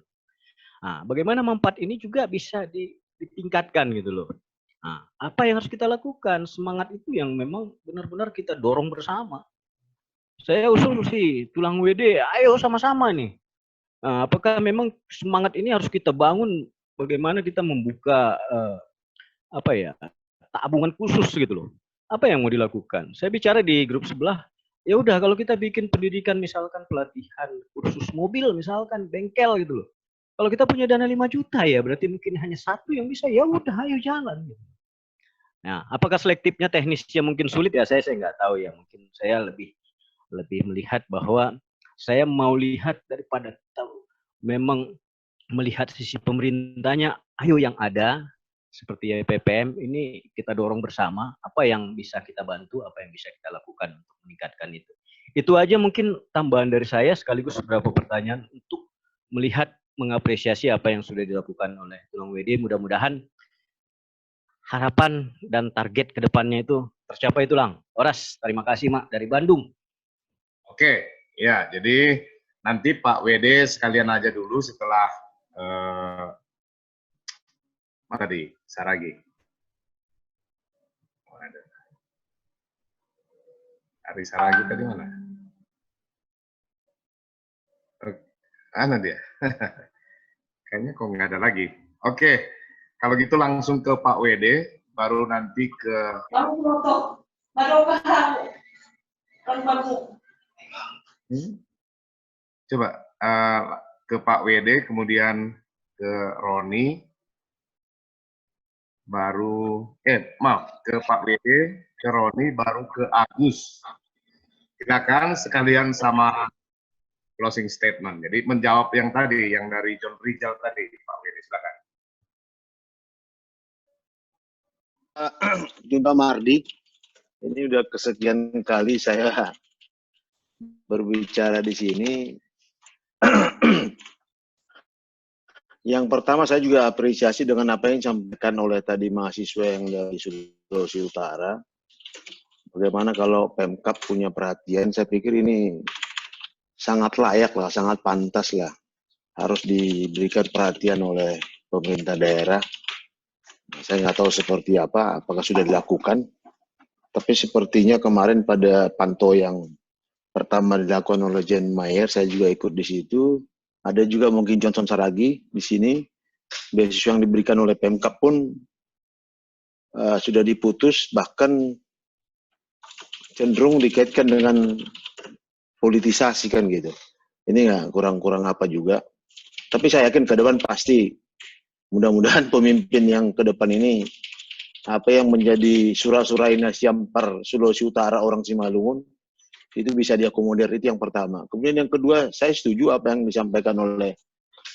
Nah, bagaimana manfaat ini juga bisa ditingkatkan gitu loh. Nah, apa yang harus kita lakukan? Semangat itu yang memang benar-benar kita dorong bersama. Saya usul sih Tulang WD, ayo sama-sama nih. Nah, apakah memang semangat ini harus kita bangun? Bagaimana kita membuka tabungan khusus gitu loh? Apa yang mau dilakukan? Saya bicara di grup sebelah. Ya udah kalau kita bikin pendidikan misalkan pelatihan kursus mobil misalkan bengkel gitu loh. Kalau kita punya dana 5 juta ya berarti mungkin hanya satu yang bisa, ya udah ayo jalan gitu. Nah, apakah selektifnya teknisnya mungkin sulit ya saya nggak tahu ya. Mungkin saya lebih melihat bahwa saya mau lihat daripada memang melihat sisi pemerintahnya, ayo yang ada seperti PPM ini kita dorong bersama apa yang bisa kita bantu, apa yang bisa kita lakukan untuk meningkatkan itu. Itu aja mungkin tambahan dari saya sekaligus beberapa pertanyaan untuk melihat mengapresiasi apa yang sudah dilakukan oleh Tulang WD. Mudah-mudahan harapan dan target ke depannya itu tercapai Tulang. Oras, terima kasih Mak dari Bandung. Oke, ya jadi nanti Pak WD sekalian aja dulu setelah mana tadi? Saragi. Ari Saragi tadi mana? Mana dia? Kayaknya kok nggak ada lagi. Oke, kalau gitu langsung ke Pak WD, baru nanti ke... Coba ke Pak WD, kemudian ke Roni, baru ke Pak WD, ke Roni, baru ke Agus. Silakan sekalian sama closing statement. Jadi menjawab yang tadi, yang dari John Rizal tadi, Pak WD silakan. Junta Mardi, ini udah kesekian kali saya berbicara di sini. Yang pertama saya juga apresiasi dengan apa yang disampaikan oleh tadi mahasiswa yang dari Sulawesi Utara. Bagaimana kalau Pemkab punya perhatian, saya pikir ini sangat layak lah, sangat pantas lah. Harus diberikan perhatian oleh pemerintah daerah. Saya nggak tahu seperti apa, apakah sudah dilakukan. Tapi sepertinya kemarin pada pantau yang pertama dilakukan oleh Jen Mayer, saya juga ikut di situ. Ada juga mungkin Johnson Saragi di sini. Beasiswa yang diberikan oleh Pemkab pun sudah diputus, bahkan cenderung dikaitkan dengan politisasi kan gitu. Ini nggak kurang-kurang apa juga. Tapi saya yakin ke depan pasti mudah-mudahan pemimpin yang ke depan ini apa yang menjadi surah-surah Inasiampar Sulawesi Utara orang Simalungun itu bisa diakomodir, itu yang pertama. Kemudian yang kedua, saya setuju apa yang disampaikan oleh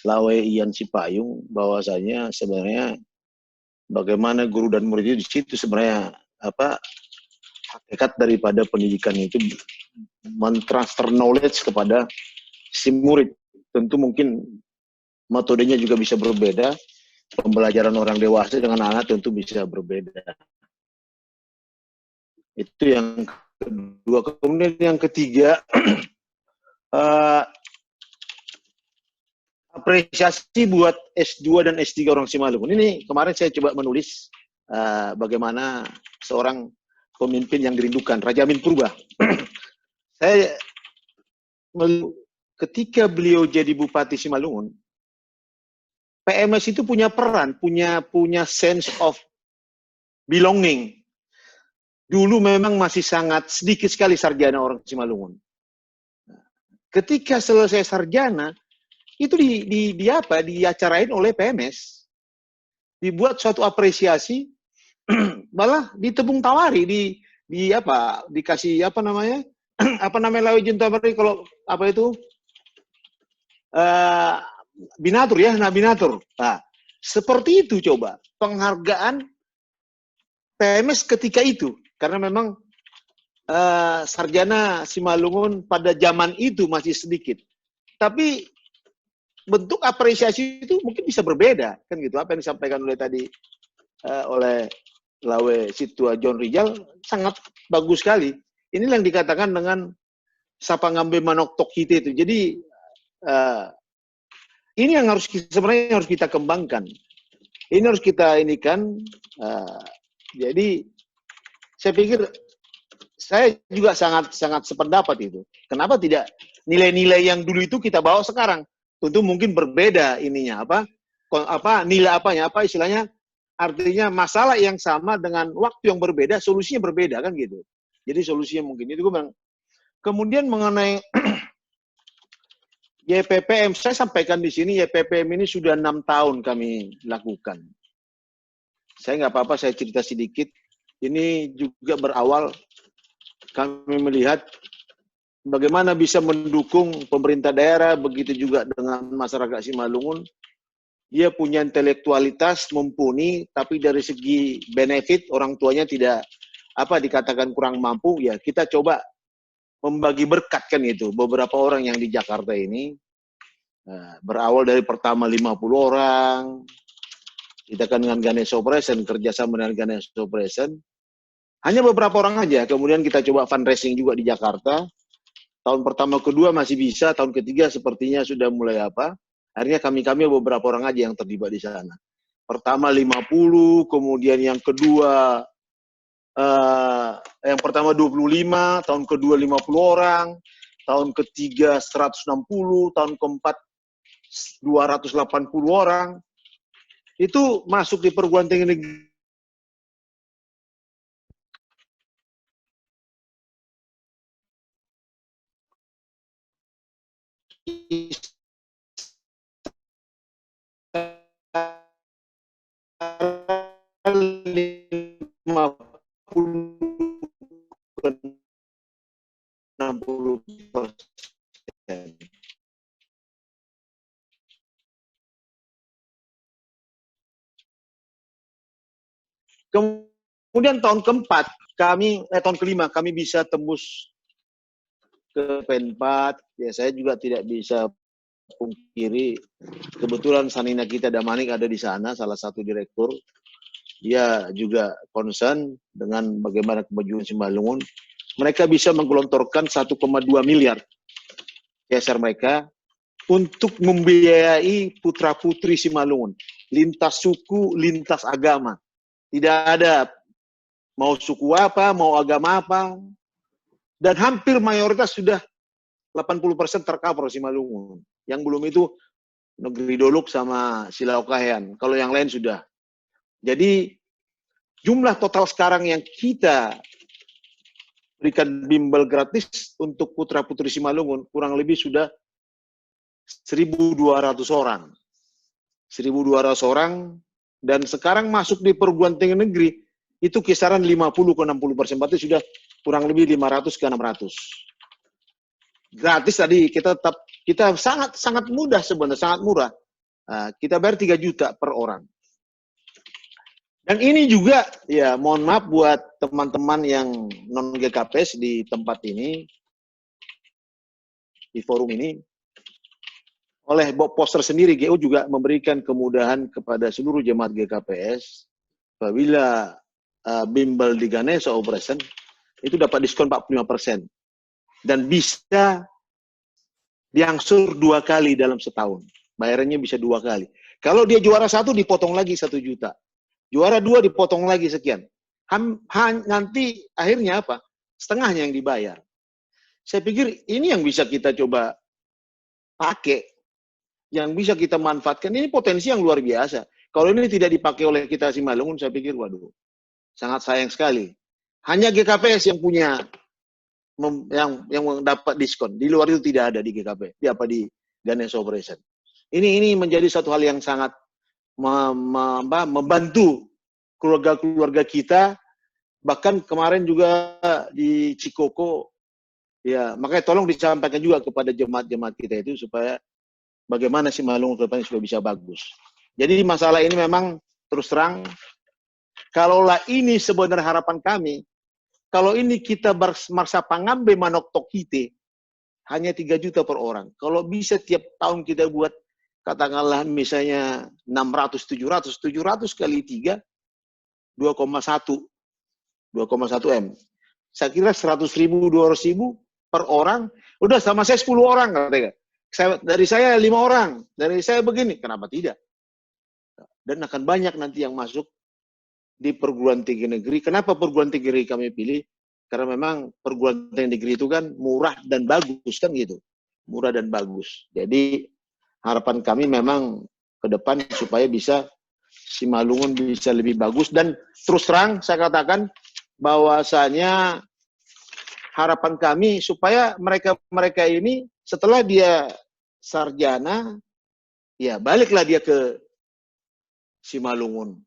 Lawe Ian Sipayung bahwasanya sebenarnya bagaimana guru dan murid itu di situ sebenarnya apa hakikat daripada pendidikan itu mentransfer knowledge kepada si murid. Tentu mungkin metodenya juga bisa berbeda. Pembelajaran orang dewasa dengan anak tentu bisa berbeda. Itu yang kedua. Kemudian yang ketiga, apresiasi buat S2 dan S3 orang Simalungun. Ini kemarin saya coba menulis bagaimana seorang pemimpin yang dirindukan, Raja Amin Purba. Saya ketika beliau jadi Bupati Simalungun, PMS itu punya peran, punya sense of belonging. Dulu memang masih sangat sedikit sekali sarjana orang Simalungun. Ketika selesai sarjana, itu diacarain oleh PMS. Dibuat suatu apresiasi, malah ditebung tawari, dikasih apa namanya? Apa namanya Lawe Junta Mardi kalau apa itu? Binatur ya, binatur. Nah, seperti itu coba penghargaan PMS ketika itu, karena memang sarjana Simalungun pada zaman itu masih sedikit. Tapi bentuk apresiasi itu mungkin bisa berbeda, kan gitu. Apa yang disampaikan oleh tadi oleh Lawe Situa John Rijal sangat bagus sekali. Inilah yang dikatakan dengan sapa ngambe manok tok kita itu. Jadi ini yang sebenarnya harus kita kembangkan. Ini harus kita inikan. Jadi saya pikir saya juga sangat sependapat itu. Kenapa tidak nilai-nilai yang dulu itu kita bawa sekarang? Tentu mungkin berbeda ininya nilai istilahnya, artinya masalah yang sama dengan waktu yang berbeda, solusinya berbeda kan gitu. Jadi solusinya mungkin itu gue bilang. Kemudian mengenai YPPM, saya sampaikan di sini, YPPM ini sudah 6 tahun kami lakukan. Saya nggak apa-apa, saya cerita sedikit. Ini juga berawal kami melihat bagaimana bisa mendukung pemerintah daerah, begitu juga dengan masyarakat Simalungun. Dia punya intelektualitas mumpuni, tapi dari segi benefit orang tuanya tidak dikatakan kurang mampu, ya kita coba membagi berkat kan itu. Beberapa orang yang di Jakarta ini berawal dari pertama 50 orang, kita kan dengan Ganesha Operation, kerjasama dengan Ganesha Operation, hanya beberapa orang aja. Kemudian kita coba fundraising juga di Jakarta. Tahun pertama kedua masih bisa, tahun ketiga sepertinya sudah mulai akhirnya kami beberapa orang aja yang terlibat di sana. Pertama 50, kemudian yang kedua yang pertama 25, tahun kedua 50 orang, tahun ketiga 160, tahun keempat 280 orang. Itu masuk di perguruan tinggi negeri. Kemudian tahun keempat, tahun kelima kami bisa tembus ke P4. Ya, saya juga tidak bisa pungkiri, kebetulan Sanina kita Damanik ada di sana, salah satu direktur. Dia juga concern dengan bagaimana kemajuan Simalungun. Mereka bisa menggelontorkan 1,2 miliar CSR mereka untuk membiayai putra-putri Simalungun. Lintas suku, lintas agama. Tidak ada mau suku apa, mau agama apa. Dan hampir mayoritas sudah 80% tercover Simalungun. Yang belum itu Negeri Doluk sama Silaukahean. Kalau yang lain sudah. Jadi jumlah total sekarang yang kita berikan bimbel gratis untuk putra-putri Simalungun kurang lebih sudah 1.200 orang. 1.200 orang, dan sekarang masuk di perguruan tinggi negeri itu kisaran 50 ke 60%, berarti sudah kurang lebih 500 ke 600. Gratis tadi kita sangat mudah sebenarnya, sangat murah. Kita bayar 3 juta per orang. Dan ini juga, ya mohon maaf buat teman-teman yang non GKPS di tempat ini, di forum ini, oleh poster sendiri GU juga memberikan kemudahan kepada seluruh jemaat GKPS apabila bimbel di Ganesha Operation itu dapat diskon 45% dan bisa diangsur 2 kali dalam setahun. Bayarannya bisa 2 kali. Kalau dia juara 1 dipotong lagi 1 juta. Juara 2 dipotong lagi sekian. Nanti akhirnya apa? Setengahnya yang dibayar. Saya pikir ini yang bisa kita coba pakai, yang bisa kita manfaatkan. Ini potensi yang luar biasa. Kalau ini tidak dipakai oleh kita Simalungun, saya pikir waduh, sangat sayang sekali. Hanya GKPS yang punya yang dapat diskon. Di luar itu tidak ada di GKP, di Ganesha Operation. Ini menjadi satu hal yang sangat membantu keluarga-keluarga kita. Bahkan kemarin juga di Cikoko, ya makanya tolong disampaikan juga kepada jemaat-jemaat kita itu supaya bagaimana Simalungun ke depannya supaya bisa bagus. Jadi masalah ini memang terus terang, kalaulah ini sebenarnya harapan kami, kalau ini kita marsa pangambe manok tokite, hanya 3 juta per orang. Kalau bisa tiap tahun kita buat, katakanlah misalnya 600, 700 kali 3, 2,1 M. Saya kira 100.000, 200.000 per orang, udah sama saya 10 orang. Dari saya 5 orang, dari saya begini, kenapa tidak? Dan akan banyak nanti yang masuk di perguruan tinggi negeri. Kenapa perguruan tinggi negeri kami pilih? Karena memang perguruan tinggi negeri itu kan murah dan bagus kan gitu. Murah dan bagus. Jadi harapan kami memang ke depan supaya bisa Simalungun bisa lebih bagus. Dan terus terang saya katakan bahwasanya harapan kami supaya mereka ini setelah dia sarjana, ya baliklah dia ke Simalungun.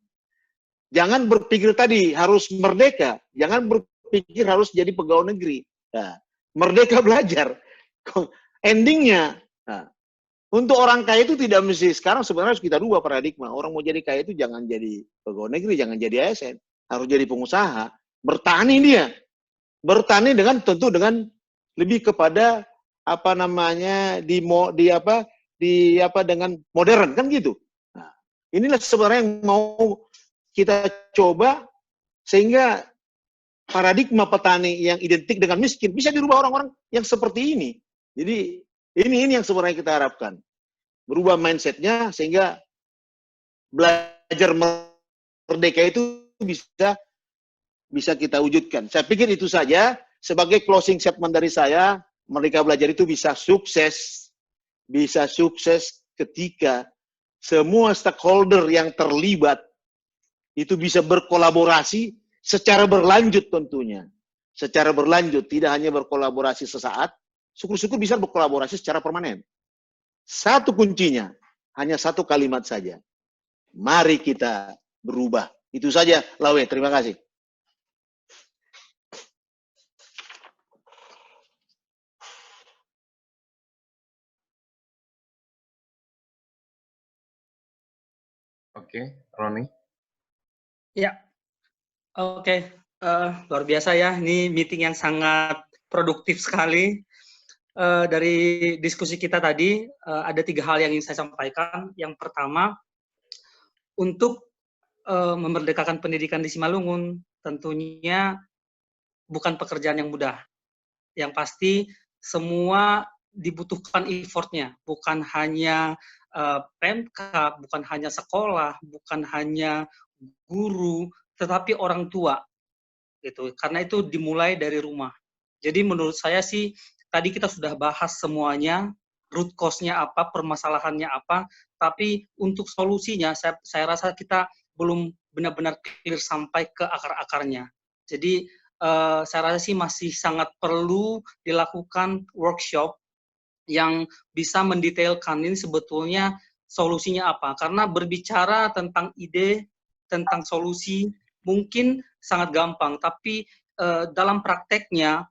Jangan berpikir tadi harus merdeka, jangan berpikir harus jadi pegawai negeri. Nah, merdeka belajar. Endingnya, nah, untuk orang kaya itu tidak mesti, sekarang sebenarnya harus kita rubah paradigma. Orang mau jadi kaya itu jangan jadi pegawai negeri, jangan jadi ASN, harus jadi pengusaha. Bertani dia, bertani dengan tentu dengan lebih kepada apa namanya dengan modern kan gitu. Nah, inilah sebenarnya yang mau kita coba sehingga paradigma petani yang identik dengan miskin bisa dirubah orang-orang yang seperti ini. Jadi ini yang sebenarnya kita harapkan. Berubah mindsetnya sehingga belajar merdeka itu bisa kita wujudkan. Saya pikir itu saja sebagai closing statement dari saya. Merdeka Belajar itu bisa sukses ketika semua stakeholder yang terlibat itu bisa berkolaborasi secara berlanjut tentunya. Secara berlanjut, tidak hanya berkolaborasi sesaat, syukur-syukur bisa berkolaborasi secara permanen. Satu kuncinya, hanya satu kalimat saja. Mari kita berubah. Itu saja, Lawe. Terima kasih. Oke, Roni. Ya, Oke, luar biasa ya. Ini meeting yang sangat produktif sekali. Dari diskusi kita tadi, ada 3 hal yang ingin saya sampaikan. Yang pertama, untuk memerdekakan pendidikan di Simalungun, tentunya bukan pekerjaan yang mudah. Yang pasti semua dibutuhkan effortnya, bukan hanya Pemkab, bukan hanya sekolah, bukan hanya guru, tetapi orang tua. Gitu. Karena itu dimulai dari rumah. Jadi menurut saya sih, tadi kita sudah bahas semuanya, root cause-nya apa, permasalahannya apa, tapi untuk solusinya, saya rasa kita belum benar-benar clear sampai ke akar-akarnya. Jadi saya rasa sih masih sangat perlu dilakukan workshop yang bisa mendetailkan ini sebetulnya solusinya apa. Karena berbicara tentang ide, tentang solusi, mungkin sangat gampang, tapi dalam prakteknya,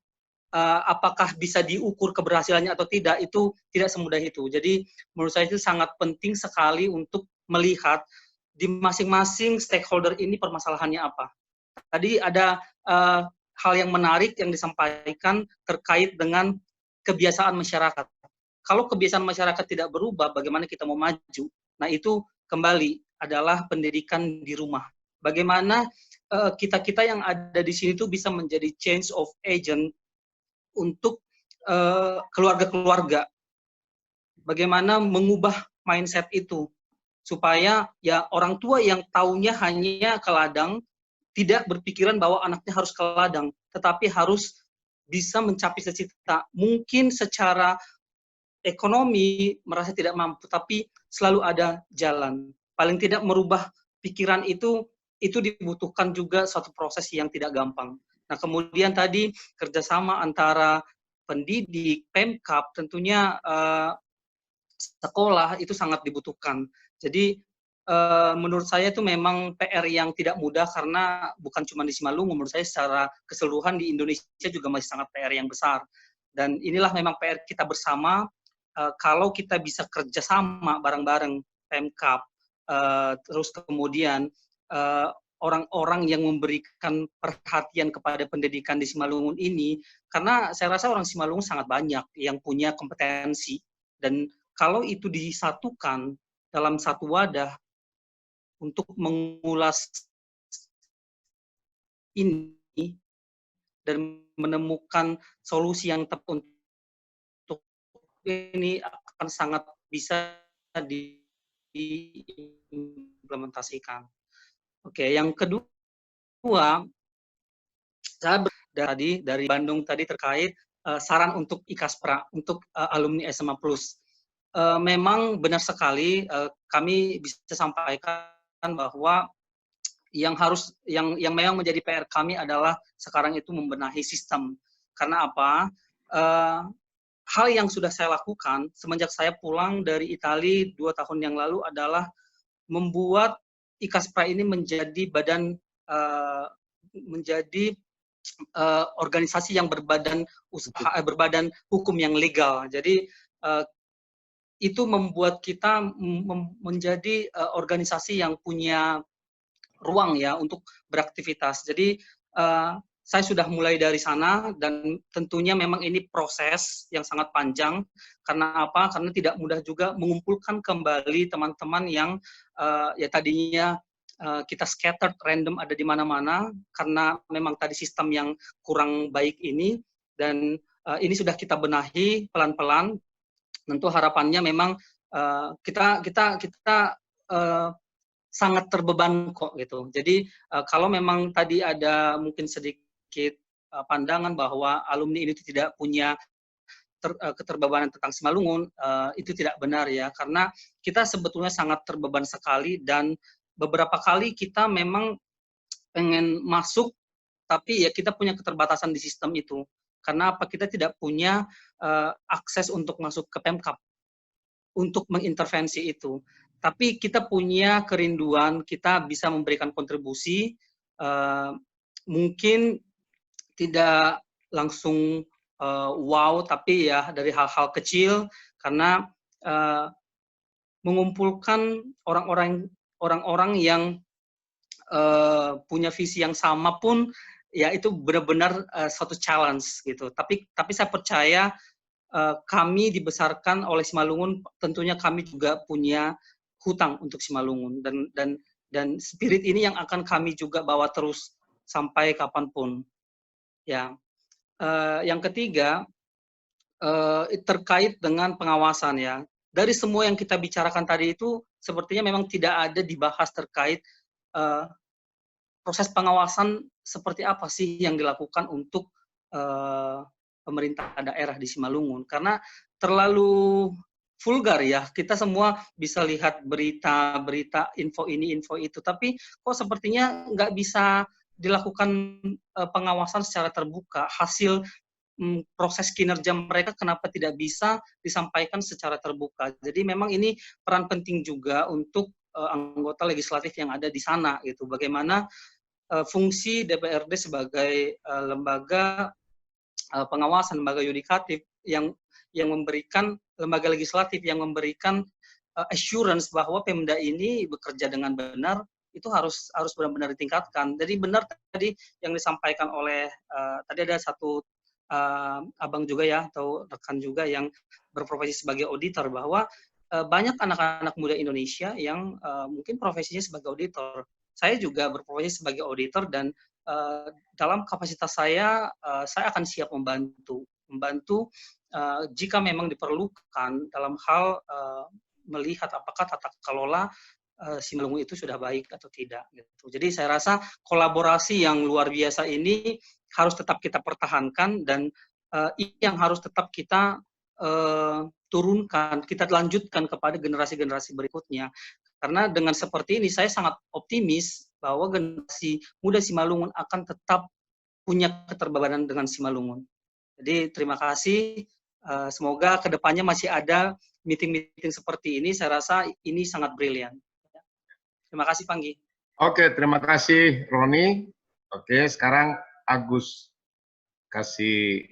apakah bisa diukur keberhasilannya atau tidak, itu tidak semudah itu. Jadi menurut saya itu sangat penting sekali untuk melihat di masing-masing stakeholder ini permasalahannya apa. Tadi ada hal yang menarik yang disampaikan terkait dengan kebiasaan masyarakat. Kalau kebiasaan masyarakat tidak berubah, bagaimana kita mau maju? Nah, itu kembali adalah pendidikan di rumah. Bagaimana kita-kita yang ada di sini tuh bisa menjadi change of agent untuk keluarga-keluarga. Bagaimana mengubah mindset itu supaya ya orang tua yang taunya hanya ke ladang tidak berpikiran bahwa anaknya harus ke ladang, tetapi harus bisa mencapai cita-cita. Mungkin secara ekonomi merasa tidak mampu, tapi selalu ada jalan. Paling tidak merubah pikiran itu dibutuhkan juga suatu proses yang tidak gampang. Nah, kemudian tadi kerjasama antara pendidik, Pemkab, tentunya sekolah itu sangat dibutuhkan. Jadi menurut saya itu memang PR yang tidak mudah karena bukan cuma di Simalungun, menurut saya secara keseluruhan di Indonesia juga masih sangat PR yang besar. Dan inilah memang PR kita bersama. Kalau kita bisa kerjasama bareng-bareng Pemkab, terus kemudian orang-orang yang memberikan perhatian kepada pendidikan di Simalungun ini, karena saya rasa orang Simalungun sangat banyak yang punya kompetensi, dan kalau itu disatukan dalam satu wadah untuk mengulas ini dan menemukan solusi yang tepat untuk ini akan sangat bisa diimplementasikan. Oke, yang kedua, saya tadi dari Bandung tadi terkait saran untuk IKASPRA, untuk alumni SMA Plus. Memang benar sekali, kami bisa sampaikan bahwa yang memang menjadi PR kami adalah sekarang itu membenahi sistem. Karena apa? Hal yang sudah saya lakukan semenjak saya pulang dari Italia 2 tahun yang lalu adalah membuat IKASPRA ini menjadi badan organisasi yang berbadan hukum yang legal. Jadi itu membuat kita menjadi organisasi yang punya ruang ya untuk beraktivitas. Jadi saya sudah mulai dari sana dan tentunya memang ini proses yang sangat panjang. Karena apa? Karena tidak mudah juga mengumpulkan kembali teman-teman yang ya tadinya kita scattered random ada di mana-mana karena memang tadi sistem yang kurang baik ini, dan ini sudah kita benahi pelan-pelan. Tentu harapannya memang kita sangat terbeban kok gitu. Jadi kalau memang tadi ada mungkin sedikit pandangan bahwa alumni ini tidak punya keterbebanan tentang Simalungun, itu tidak benar ya, karena kita sebetulnya sangat terbeban sekali, dan beberapa kali kita memang pengen masuk, tapi ya kita punya keterbatasan di sistem itu. Karena apa? Kita tidak punya akses untuk masuk ke Pemkab untuk mengintervensi itu. Tapi kita punya kerinduan, kita bisa memberikan kontribusi, mungkin tidak langsung wow, tapi ya dari hal-hal kecil, karena mengumpulkan orang-orang yang punya visi yang sama pun ya itu benar-benar suatu challenge gitu. Tapi saya percaya kami dibesarkan oleh Simalungun, tentunya kami juga punya hutang untuk Simalungun dan spirit ini yang akan kami juga bawa terus sampai kapanpun. Ya, yang ketiga terkait dengan pengawasan ya. Dari semua yang kita bicarakan tadi itu sepertinya memang tidak ada dibahas terkait proses pengawasan seperti apa sih yang dilakukan untuk pemerintah daerah di Simalungun, karena terlalu vulgar ya, kita semua bisa lihat berita-berita, info ini, info itu, tapi kok sepertinya nggak bisa dilakukan pengawasan secara terbuka, hasil proses kinerja mereka kenapa tidak bisa disampaikan secara terbuka. Jadi memang ini peran penting juga untuk anggota legislatif yang ada di sana, gitu. Bagaimana fungsi DPRD sebagai lembaga pengawasan, lembaga yudikatif yang memberikan, lembaga legislatif yang memberikan assurance bahwa Pemda ini bekerja dengan benar, itu harus benar-benar ditingkatkan. Jadi benar tadi yang disampaikan oleh tadi ada satu abang juga ya, atau rekan juga yang berprofesi sebagai auditor, bahwa banyak anak-anak muda Indonesia yang mungkin profesinya sebagai auditor. Saya juga berprofesi sebagai auditor dan dalam kapasitas saya akan siap membantu jika memang diperlukan dalam hal melihat apakah tata kelola Simalungun itu sudah baik atau tidak. Gitu. Jadi saya rasa kolaborasi yang luar biasa ini harus tetap kita pertahankan dan ini yang harus tetap kita turunkan, kita lanjutkan kepada generasi-generasi berikutnya. Karena dengan seperti ini saya sangat optimis bahwa generasi muda Simalungun akan tetap punya keterbabanan dengan Simalungun. Jadi terima kasih. Semoga kedepannya masih ada meeting-meeting seperti ini. Saya rasa ini sangat brilian. Terima kasih, Panggi. Oke, terima kasih, Roni. Oke, sekarang Agus kasih.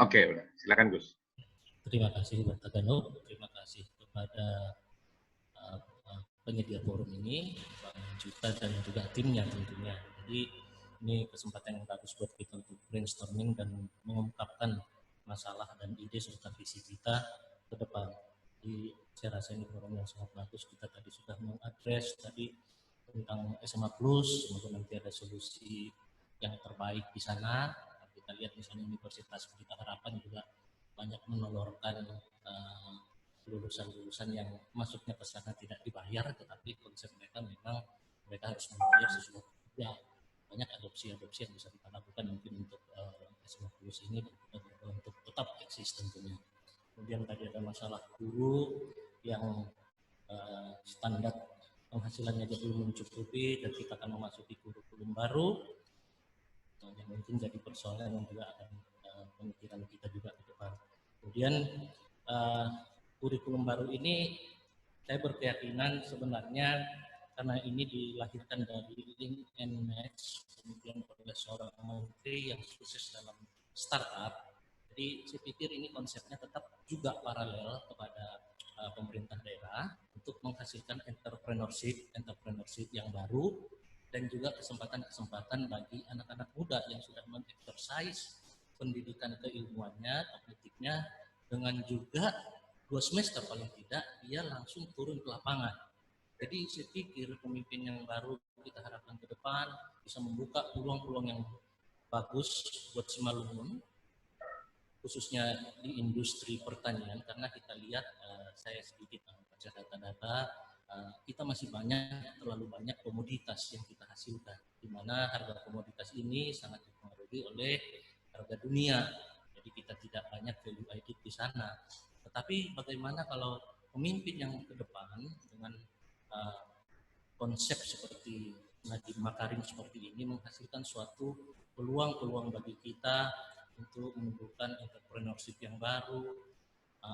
Oke, silakan Gus. Terima kasih Pak Tagano, terima kasih kepada penyedia forum ini, Bang Juta dan juga timnya tentunya. Jadi ini kesempatan yang bagus buat kita untuk brainstorming dan mengungkapkan masalah dan ide serta visi kita ke depan. Jadi saya rasa ini forum yang sangat bagus. Kita tadi sudah mengadres tadi tentang SMA Plus, semoga nanti ada solusi yang terbaik di sana. Kita lihat misalnya Universitas Pelita Harapan juga banyak menolorkan lulusan-lulusan yang masuknya ke sana tidak dibayar, tetapi konsep mereka memang mereka harus membayar sesuatu. Ya, banyak adopsi-adopsi yang bisa kita lakukan mungkin untuk SMA Plus ini untuk tetap eksis tentunya. Kemudian tadi ada masalah guru yang standar penghasilannya jadi belum mencukupi dan kita akan memasuki kurikulum baru yang mungkin jadi persoalan yang juga akan pemikiran kita juga ke depan. Kemudian kurikulum baru ini saya berkeyakinan sebenarnya karena ini dilahirkan dari link and match kemudian oleh seorang menteri yang sukses dalam startup. Jadi saya pikir ini konsepnya tetap juga paralel kepada pemerintah daerah untuk menghasilkan entrepreneurship yang baru dan juga kesempatan-kesempatan bagi anak-anak muda yang sudah mengexercise pendidikan keilmuannya, tekniknya, dengan juga 2 semester paling tidak dia langsung turun ke lapangan. Jadi saya pikir pemimpin yang baru kita harapkan ke depan bisa membuka peluang-peluang yang bagus buat Simalungun, khususnya di industri pertanian, karena kita lihat saya sedikit baca data-data, kita masih terlalu banyak komoditas yang kita hasilkan, di mana harga komoditas ini sangat dipengaruhi oleh harga dunia. Jadi kita tidak banyak value added di sana. Tetapi bagaimana kalau pemimpin yang ke depan dengan konsep seperti Nadiem Makarim seperti ini menghasilkan suatu peluang-peluang bagi kita untuk menumbuhkan entrepreneurship yang baru,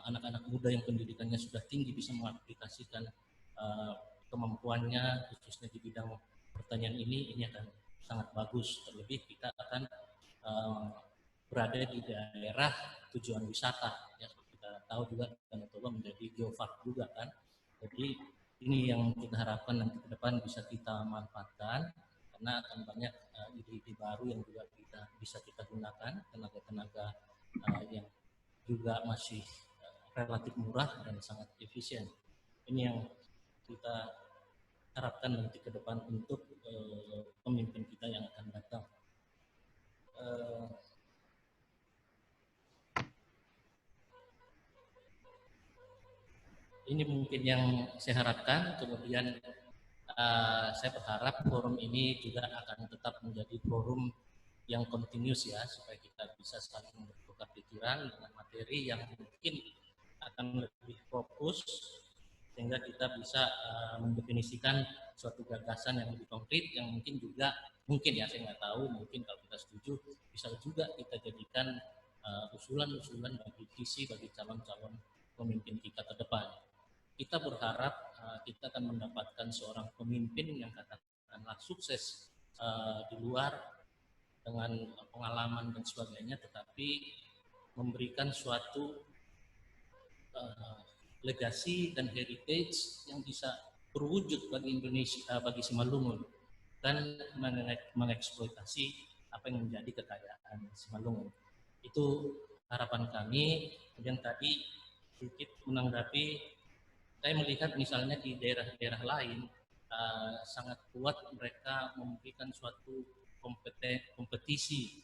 anak-anak muda yang pendidikannya sudah tinggi bisa mengaplikasikan kemampuannya khususnya di bidang pertanian ini akan sangat bagus. Terlebih kita akan berada di daerah tujuan wisata ya, kita tahu juga Danau Toba menjadi geopark juga kan. Jadi Ini yang kita harapkan nanti ke depan bisa kita manfaatkan, karena akan banyak ide-ide baru yang juga bisa kita gunakan, tenaga-tenaga yang juga masih relatif murah dan sangat efisien. Ini yang kita harapkan nanti ke depan untuk pemimpin kita yang akan datang. Ini mungkin yang saya harapkan. Kemudian saya berharap forum ini juga akan tetap menjadi forum yang continuous ya, supaya kita bisa saling bertukar pikiran dengan materi yang mungkin akan lebih fokus, sehingga kita bisa mendefinisikan suatu gagasan yang lebih konkret, yang mungkin juga, ya saya nggak tahu, mungkin kalau kita setuju, bisa juga kita jadikan usulan-usulan bagi visi, bagi calon-calon pemimpin kita ke depan. Kita berharap kita akan mendapatkan seorang pemimpin yang katakanlah sukses di luar dengan pengalaman dan sebagainya, tetapi memberikan suatu legasi dan heritage yang bisa berwujud bagi Indonesia, bagi Simalungun, dan mengeksploitasi apa yang menjadi kekayaan Simalungun. Itu harapan kami. Kemudian tadi sedikit menanggapi, saya melihat misalnya di daerah-daerah lain sangat kuat mereka memberikan suatu kompetisi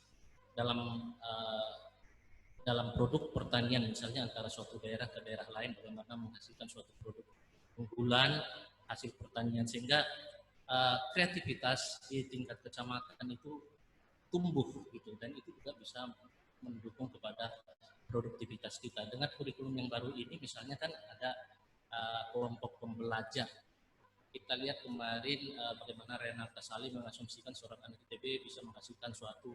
dalam produk pertanian, misalnya antara suatu daerah ke daerah lain, bagaimana menghasilkan suatu produk unggulan hasil pertanian, sehingga kreativitas di tingkat kecamatan itu tumbuh gitu, dan itu juga bisa mendukung kepada produktivitas kita. Dengan kurikulum yang baru ini misalnya kan ada kelompok pembelajar. Kita lihat kemarin bagaimana Renata Salim mengasumsikan seorang anak ITB bisa menghasilkan suatu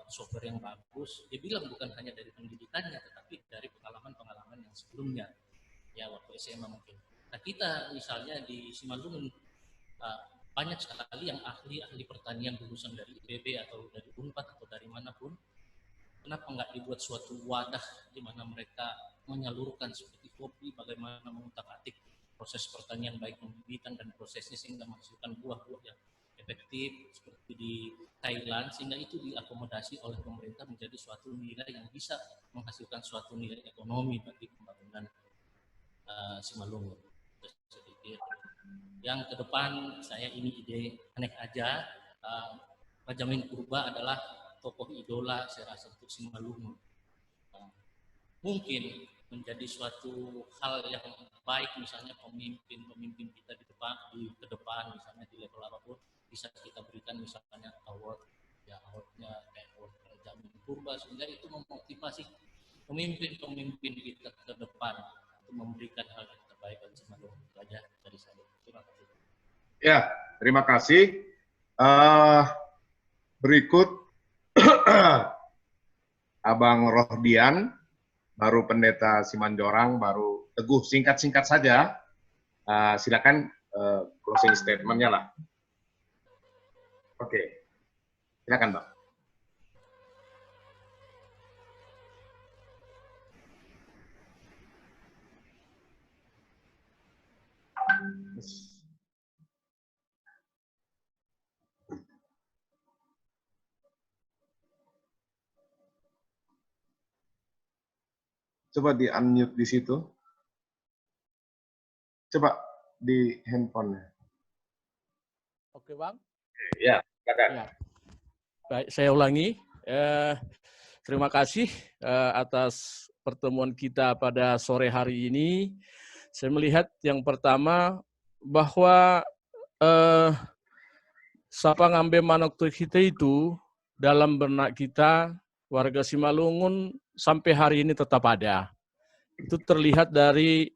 software yang bagus. Dia bilang bukan hanya dari pendidikannya, tetapi dari pengalaman-pengalaman yang sebelumnya, ya waktu SMA mungkin. Nah kita misalnya di Simalungun banyak sekali yang ahli pertanian lulusan dari ITB atau dari Unpad atau dari manapun. Kenapa nggak dibuat suatu wadah di mana mereka menyalurkan seperti kopi, bagaimana mengutak-atik proses pertanian baik pembibitan dan prosesnya sehingga menghasilkan buah-buah yang efektif seperti di Thailand, sehingga itu diakomodasi oleh pemerintah menjadi suatu nilai yang bisa menghasilkan suatu nilai ekonomi bagi pembangunan Simalungun. Sedikit. Yang ke depan saya ini ide aneh aja, Raja Main Purba adalah tokoh idola saya rasa untuk Simalungun. Mungkin menjadi suatu hal yang baik, misalnya pemimpin kita di ke depan misalnya di level apapun bisa kita berikan misalnya awardnya kayak award Raja Main Purba, sehingga itu memotivasi pemimpin kita ke depan untuk memberikan hal yang terbaik bagi Simalungun. Itu aja dari saya. Terima kasih. Ya, terima kasih. Berikut Abang Rohdian, baru pendeta Simanjorang, baru Teguh, singkat-singkat saja. Silakan closing statement-nya lah. Oke, silakan Bang. Coba di unmute di situ. Coba di handphone-nya. Oke, Bang. Ya, silakan. Ya. Baik, saya ulangi. Terima kasih atas pertemuan kita pada sore hari ini. Saya melihat yang pertama bahwa Sapa Ngambe Manokto kita itu dalam benak kita, warga Simalungun sampai hari ini tetap ada. Itu terlihat dari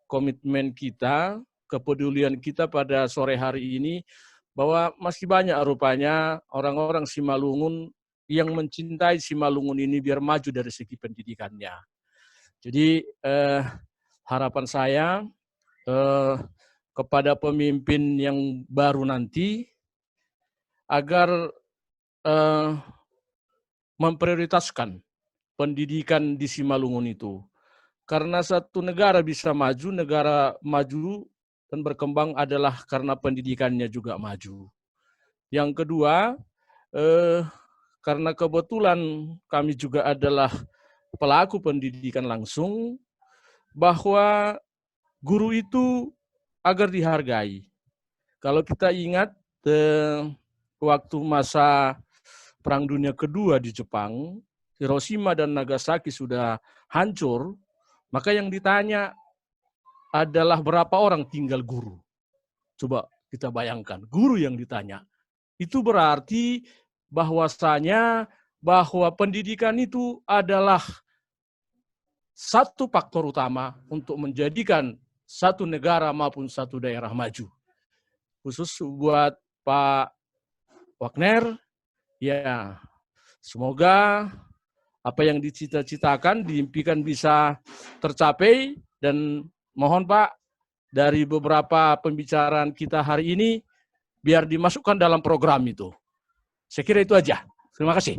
komitmen kita, kepedulian kita pada sore hari ini, bahwa masih banyak rupanya orang-orang Simalungun yang mencintai Simalungun ini biar maju dari segi pendidikannya. Jadi harapan saya kepada pemimpin yang baru nanti agar memprioritaskan pendidikan di Simalungun itu. Karena satu negara bisa maju, negara maju dan berkembang adalah karena pendidikannya juga maju. Yang kedua, karena kebetulan kami juga adalah pelaku pendidikan langsung, bahwa guru itu agar dihargai. Kalau kita ingat waktu masa Perang Dunia Kedua di Jepang, Hiroshima dan Nagasaki sudah hancur, maka yang ditanya adalah berapa orang tinggal guru. Coba kita bayangkan, guru yang ditanya. Itu berarti bahwasanya bahwa pendidikan itu adalah satu faktor utama untuk menjadikan satu negara maupun satu daerah maju. Khusus buat Pak Wagner, ya semoga apa yang dicita-citakan, diimpikan bisa tercapai, dan mohon Pak, dari beberapa pembicaraan kita hari ini, biar dimasukkan dalam program itu. Saya kira itu aja. Terima kasih.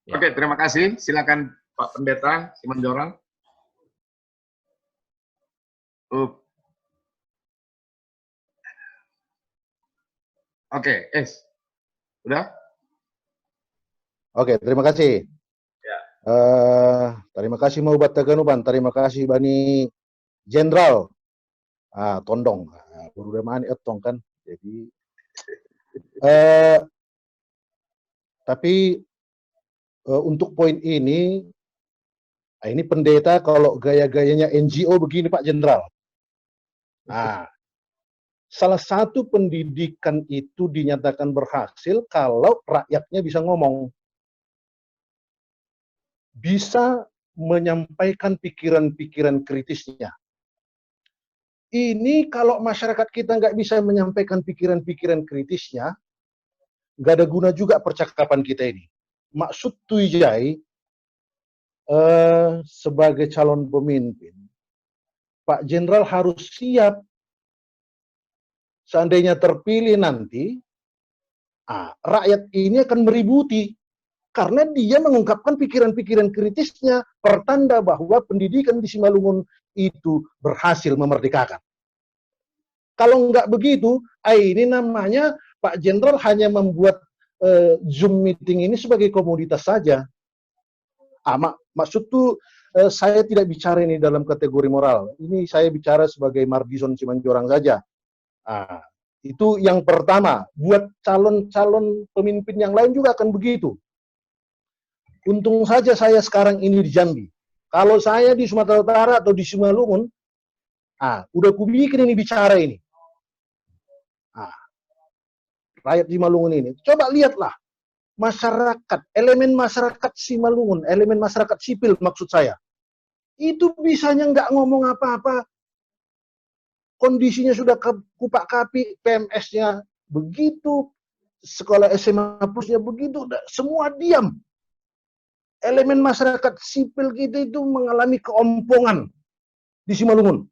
Oke, terima kasih. Silakan Pak Pendeta Simanjorang. Oke, udah? Oke, terima kasih. Ya. Terima kasih mau Bataganuban, terima kasih Bani Jenderal. Tondong, baru mani etong kan. Jadi, tapi untuk poin ini pendeta kalau gaya-gayanya NGO begini Pak Jenderal. Salah satu pendidikan itu dinyatakan berhasil kalau rakyatnya bisa ngomong. Bisa menyampaikan pikiran-pikiran kritisnya. Ini kalau masyarakat kita nggak bisa menyampaikan pikiran-pikiran kritisnya, nggak ada guna juga percakapan kita ini. Maksud Tuijai, sebagai calon pemimpin, Pak Jenderal harus siap seandainya terpilih nanti, rakyat ini akan meributi karena dia mengungkapkan pikiran-pikiran kritisnya, pertanda bahwa pendidikan di Simalungun itu berhasil memerdekakan. Kalau nggak begitu, ini namanya Pak Jenderal hanya membuat Zoom meeting ini sebagai komoditas saja. Maksud tuh saya tidak bicara ini dalam kategori moral. Ini saya bicara sebagai Mardison Simanjorang saja. Itu yang pertama. Buat calon-calon pemimpin yang lain juga akan begitu. Untung saja saya sekarang ini di Jambi. Kalau saya di Sumatera Utara atau di Simalungun, udah kubikin ini bicara ini. Rakyat Simalungun ini. Coba lihatlah. Masyarakat, elemen masyarakat Simalungun, elemen masyarakat sipil maksud saya. Itu bisanya nggak ngomong apa-apa. Kondisinya sudah kupak-kapik, PMS-nya begitu, sekolah SMA Plusnya begitu, semua diam. Elemen masyarakat sipil kita itu mengalami keompongan di Simalungun.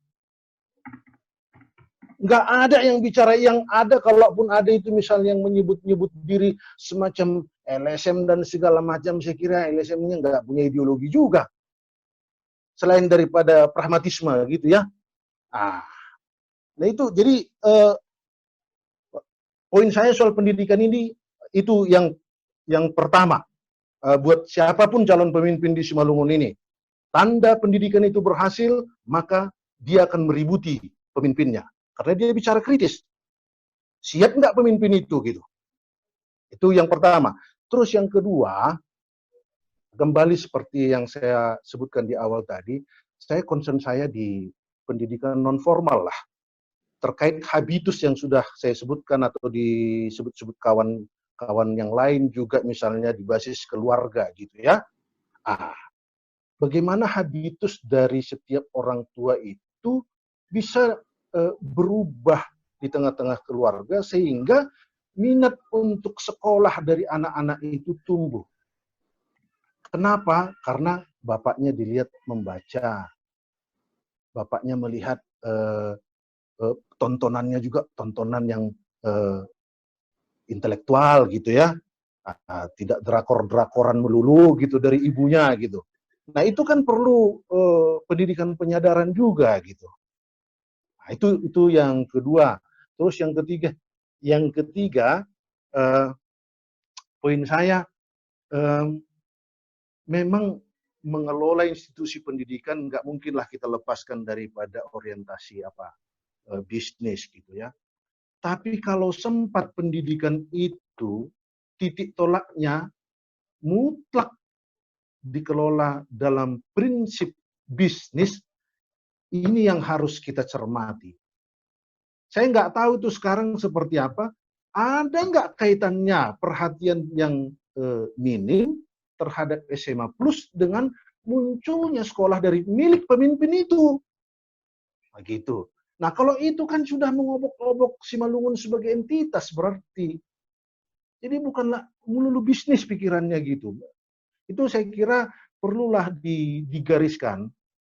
Nggak ada yang bicara, yang ada kalaupun ada itu misalnya yang menyebut-nyebut diri semacam LSM dan segala macam, saya kira LSM-nya nggak punya ideologi juga. Selain daripada pragmatisme gitu ya. Nah itu jadi poin saya soal pendidikan ini itu yang pertama buat siapapun calon pemimpin di Simalungun ini, tanda pendidikan itu berhasil maka dia akan meributi pemimpinnya karena dia bicara kritis. Siap nggak pemimpin itu gitu? Itu yang pertama. Terus yang kedua, kembali seperti yang saya sebutkan di awal tadi, saya concern saya di pendidikan non formal lah. Terkait habitus yang sudah saya sebutkan atau disebut-sebut kawan-kawan yang lain juga misalnya di basis keluarga gitu ya. Bagaimana habitus dari setiap orang tua itu bisa berubah di tengah-tengah keluarga sehingga minat untuk sekolah dari anak-anak itu tumbuh. Kenapa? Karena bapaknya dilihat membaca. Bapaknya melihat tontonannya juga tontonan yang intelektual gitu ya, tidak drakor-drakoran melulu gitu dari ibunya gitu. Nah itu kan perlu pendidikan penyadaran juga gitu. Nah, itu yang kedua. Terus yang ketiga poin saya memang mengelola institusi pendidikan nggak mungkinlah kita lepaskan daripada orientasi bisnis gitu ya. Tapi kalau sempat pendidikan itu titik tolaknya mutlak dikelola dalam prinsip bisnis, ini yang harus kita cermati. Saya nggak tahu itu sekarang seperti apa. Ada nggak kaitannya perhatian yang minim terhadap SMA Plus dengan munculnya sekolah dari milik pemimpin itu? Begitu. Nah, kalau itu kan sudah mengobok-obok Simalungun sebagai entitas berarti. Jadi bukanlah melulu bisnis pikirannya gitu. Itu saya kira perlulah digariskan.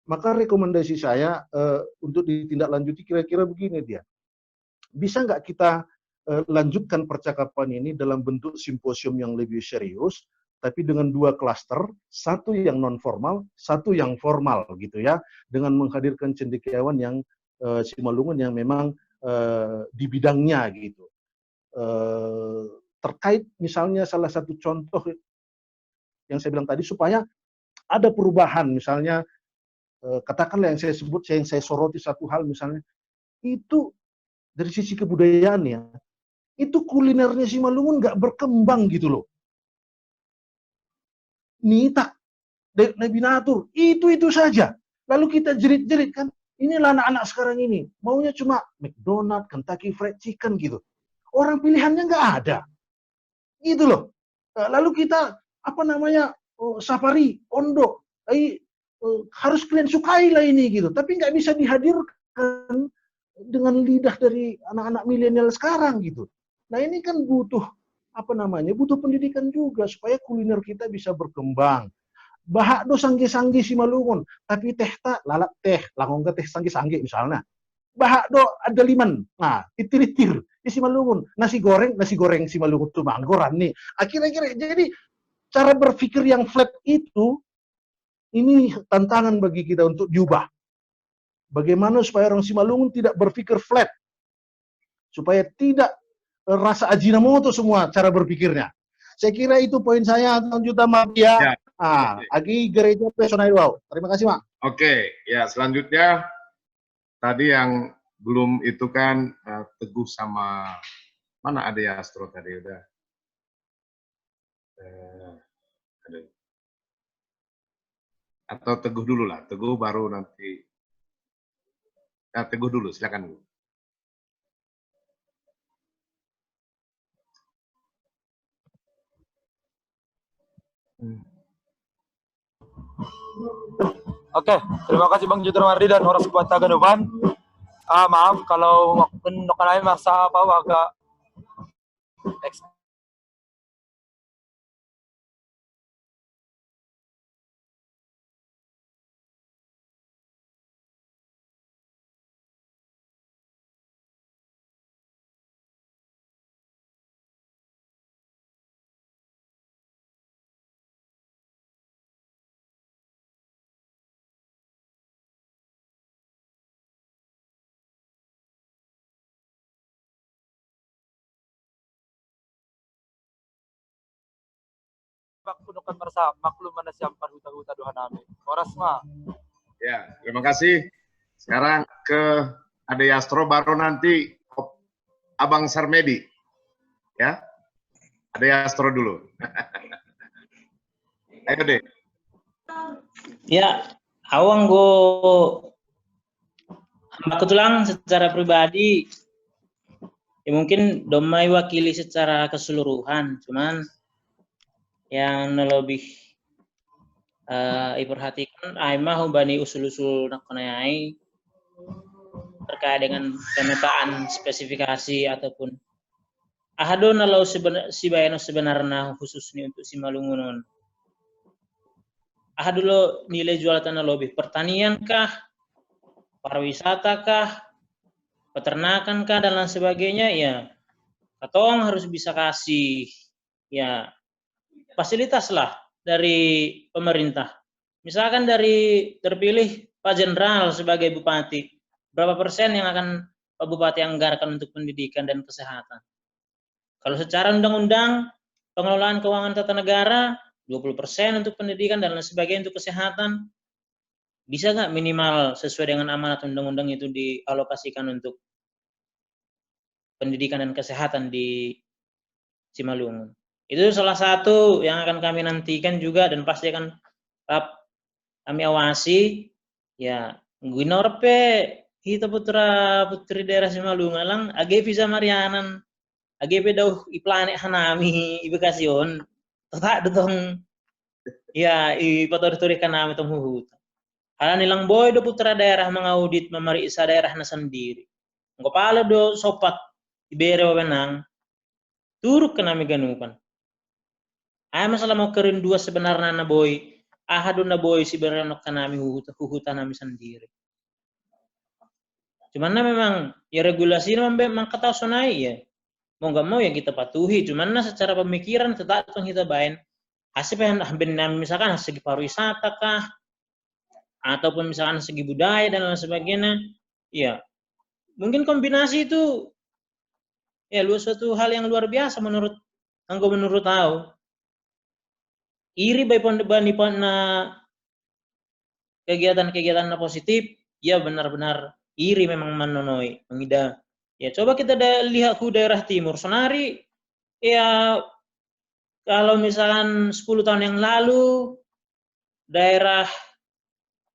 Maka rekomendasi saya untuk ditindaklanjuti kira-kira begini dia. Bisa nggak kita lanjutkan percakapan ini dalam bentuk simposium yang lebih serius, tapi dengan 2 klaster, satu yang non formal, satu yang formal gitu ya, dengan menghadirkan cendekiawan yang Simalungun yang memang di bidangnya gitu. Terkait misalnya salah satu contoh yang saya bilang tadi supaya ada perubahan, misalnya katakanlah yang saya soroti satu hal misalnya itu dari sisi kebudayaan ya, itu kulinernya Simalungun nggak berkembang gitu loh. Nitak, Nebinatur, itu saja. Lalu kita jerit-jerit kan, inilah anak-anak sekarang ini, maunya cuma McDonald, Kentucky Fried Chicken gitu. Orang pilihannya nggak ada. Gitu loh. Lalu kita, safari, ondo, harus kalian sukai lah ini gitu. Tapi nggak bisa dihadirkan dengan lidah dari anak-anak milenial sekarang gitu. Nah ini kan butuh butuh pendidikan juga supaya kuliner kita bisa berkembang. Bahak do sangge-sangge Simalungun, tapi teh tak lalak teh, langong ke teh sangge-sangge misalnya. Bahak do ada liman, nah itir-itir di Simalungun, nasi goreng Simalungun tuh manggoran nih. Akhirnya jadi cara berpikir yang flat itu ini tantangan bagi kita untuk diubah. Bagaimana supaya orang Simalungun tidak berpikir flat, supaya tidak rasa ajinomoto semua cara berpikirnya. Saya kira itu poin saya, Juta Mafia. Agi gereja personal wow. Terima kasih, Mak. Oke, ya selanjutnya tadi yang belum itu kan Teguh sama mana ada ya Astro tadi udah. Atau Teguh dulu lah, Teguh baru nanti. Teguh dulu, silakan. Oke, terima kasih Bang Jutra Mardi dan Horas Kuanta Ganuban. Maaf kalau nokanay masa apa agak punukan merasa maklum mana siampan huta-huta doa nami. Horas mah. Ya, terima kasih. Sekarang ke Ade Yastro, baru nanti Abang Sarmedi. Ya, Ade Yastro dulu. Ayo deh. Ya, awang go kebetulan secara pribadi ya mungkin domai wakili secara keseluruhan, cuman yang lebih diperhatikan aimah bani usul-usul nakonai terkait dengan pemetaan spesifikasi ataupun ahado nalau sibayano sebenarnya khususnya untuk Simalungun. Ahado lo nilai jual tanah lebih pertanian kah, pariwisata kah, peternakan kah dan lain sebagainya ya. Katong harus bisa kasih ya fasilitas lah dari pemerintah. Misalkan dari terpilih Pak Jenderal sebagai bupati, berapa persen yang akan Pak Bupati anggarkan untuk pendidikan dan kesehatan? Kalau secara undang-undang pengelolaan keuangan tata negara 20% untuk pendidikan dan lain sebagainya untuk kesehatan, bisa nggak minimal sesuai dengan amanat undang-undang itu dialokasikan untuk pendidikan dan kesehatan di Simalungun? Itu salah satu yang akan kami nantikan juga dan pasti akan tetap kami awasi. Ya, Guinorpe kita putra putri daerah Simalungun lang age bisa Marianan age pedau iplanek hanami ibekasion tak dong ya ipatori-tori kanami tong huhuta. Hala nilang boy do putra daerah mengaudit memeriksa daerahna sendiri. Engko pala do sopat ibere wewenang turuk kenami ganukan. Ay masalah mau kerindua sebenarnya na boy, ahadun na boy si berenok kanami huhuta nami sendiri. Cuman na memang ya regulasi memang kata sonai ya. Mau nggak mau ya kita patuhi. Cuman na secara pemikiran tetap kita bain. Hasil misalkan segi pariwisata kah, ataupun misalkan segi budaya dan lain sebagainya, ya mungkin kombinasi itu ya suatu hal yang luar biasa menurut tahu. Iri by na kegiatan-kegiatan positif, ya benar-benar iri memang menonoi, mengida. Ya coba kita lihat ke daerah timur, Sonari, ya kalau misalkan 10 tahun yang lalu, daerah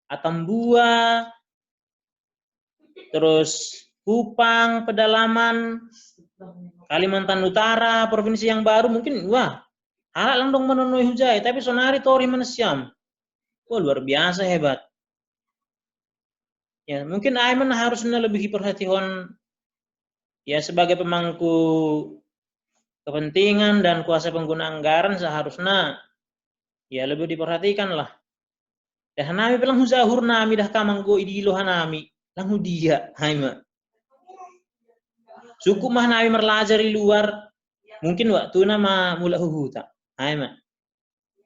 Atambua, terus Kupang, Pedalaman, Kalimantan Utara, provinsi yang baru mungkin, wah, halak lang dong menonoi hujai, tapi Sonari tori manasiam. Wah, luar biasa hebat. Ya, mungkin Aiman harusnya lebih perhatian ya sebagai pemangku kepentingan dan kuasa pengguna anggaran seharusnya ya lebih diperhatikan lah. Dah nami bilang huzahur nami dah kamanggo idilo hanami, lang dia, Aiman. Cukup mah nami merlajari luar, mungkin waktu nama mula huhuta, Aiman.